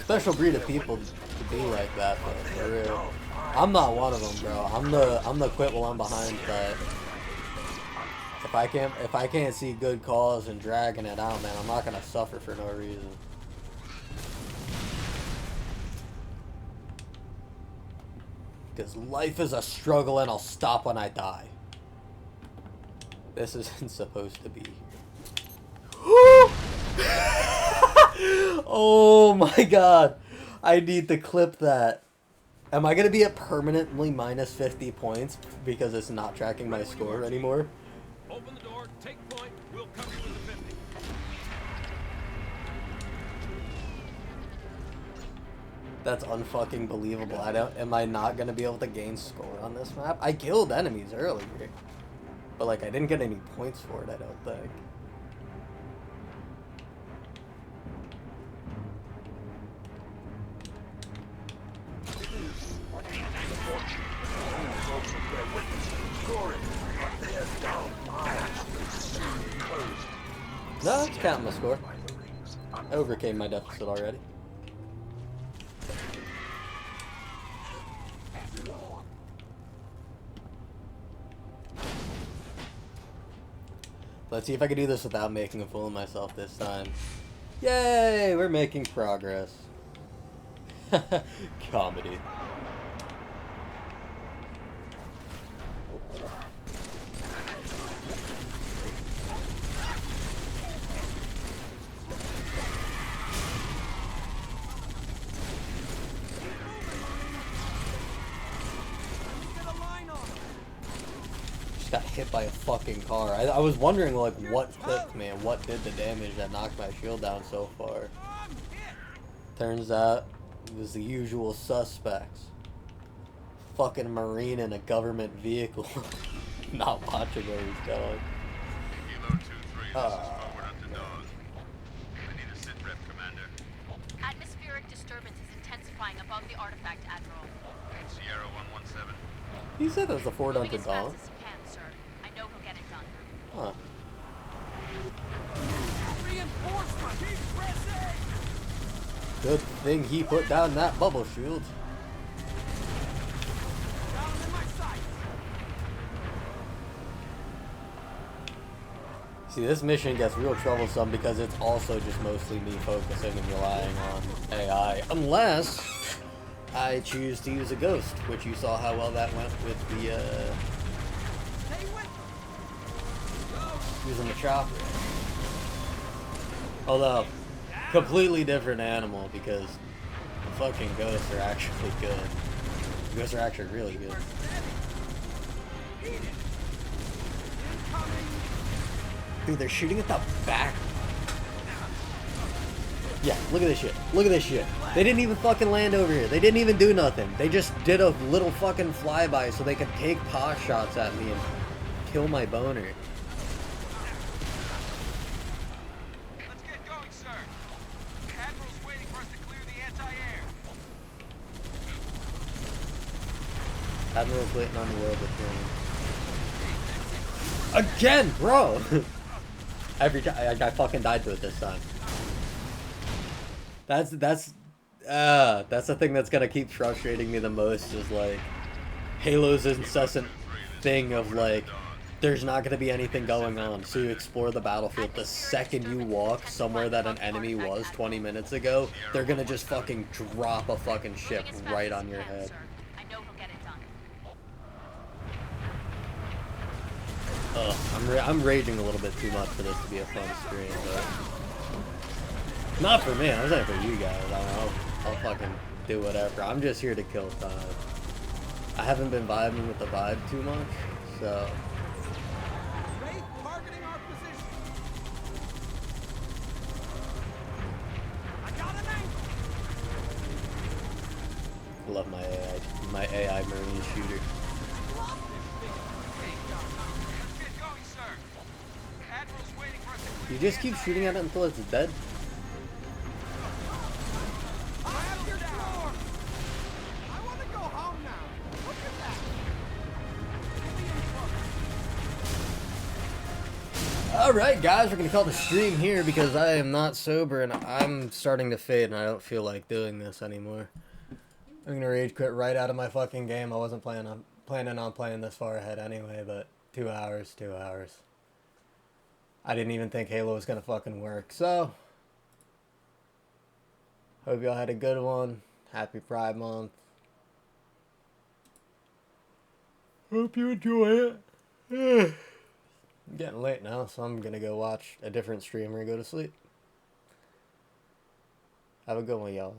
Special breed of people to be like that, but for real, I'm not one of them, bro. I'm the quit while I'm behind type. If I can't see good cause and dragging it out, man, I'm not gonna suffer for no reason. Because life is a struggle and I'll stop when I die. This isn't supposed to be here. Oh my god. I need to clip that. Am I going to be at permanently minus 50 points because it's not tracking my score anymore? Open the door, take point, we'll cover you with the 50. That's unfucking believable. Am I not gonna be able to gain score on this map? I killed enemies earlier, but like I didn't get any points for it, I don't think. No, it's counting my score. I overcame my deficit already. Let's see if I can do this without making a fool of myself this time. Yay! We're making progress. Comedy. Got hit by a fucking car. I was wondering like what clipped me and what did the damage that knocked my shield down so far. Turns out it was the usual suspects. Fucking Marine in a government vehicle. Not watching where he's going. Kilo 2-3, this is forward onto Dawes. I need a sit rep, Commander. Atmospheric disturbance is intensifying above the artifact, Admiral. Sierra 117. He said there was a Ford Moving onto as Dawn. fast as you can, sir. I know he'll get it done. Huh. Reinforcement! Keep pressing! Good thing he put down that bubble shield. Down in my sight! See, this mission gets real troublesome because it's also just mostly me focusing and relying on AI. Unless I choose to use a ghost, which you saw how well that went with the, using the chopper. Although, completely different animal because the fucking ghosts are actually good. The ghosts are actually really good. Dude, they're shooting at the back. Yeah, look at this shit. Look at this shit. They didn't even fucking land over here. They didn't even do nothing. They just did a little fucking flyby so they could take pot shots at me and kill my boner. Let's get going, sir. Admiral's waiting for us to clear the anti-air. Admiral's waiting on the world with me. Again, bro! Every time I fucking died to it this time. That's the thing that's gonna keep frustrating me the most is like Halo's incessant thing of like there's not gonna be anything going on, so you explore the battlefield. The second you walk somewhere that an enemy was 20 minutes ago, they're gonna just fucking drop a fucking ship right on your head. I know he'll get it done. I'm raging a little bit too much for this to be a fun stream, but not for me. I'm saying for you guys. I'll fucking do whatever. I'm just here to kill time. I haven't been vibing with the vibe too much, so. Wraith targeting our position. I got an angle. I love my AI Marine shooter. You just keep shooting at it until it's dead? I have your floor. I want to go home now. Look at that. Alright guys, we're gonna call the stream here because I am not sober and I'm starting to fade and I don't feel like doing this anymore. I'm gonna rage quit right out of my fucking game. I wasn't planning on playing this far ahead anyway, but 2 hours. I didn't even think Halo was gonna fucking work, so hope y'all had a good one. Happy Pride Month. Hope you enjoy it. Getting late now, so I'm gonna go watch a different streamer and go to sleep. Have a good one, y'all.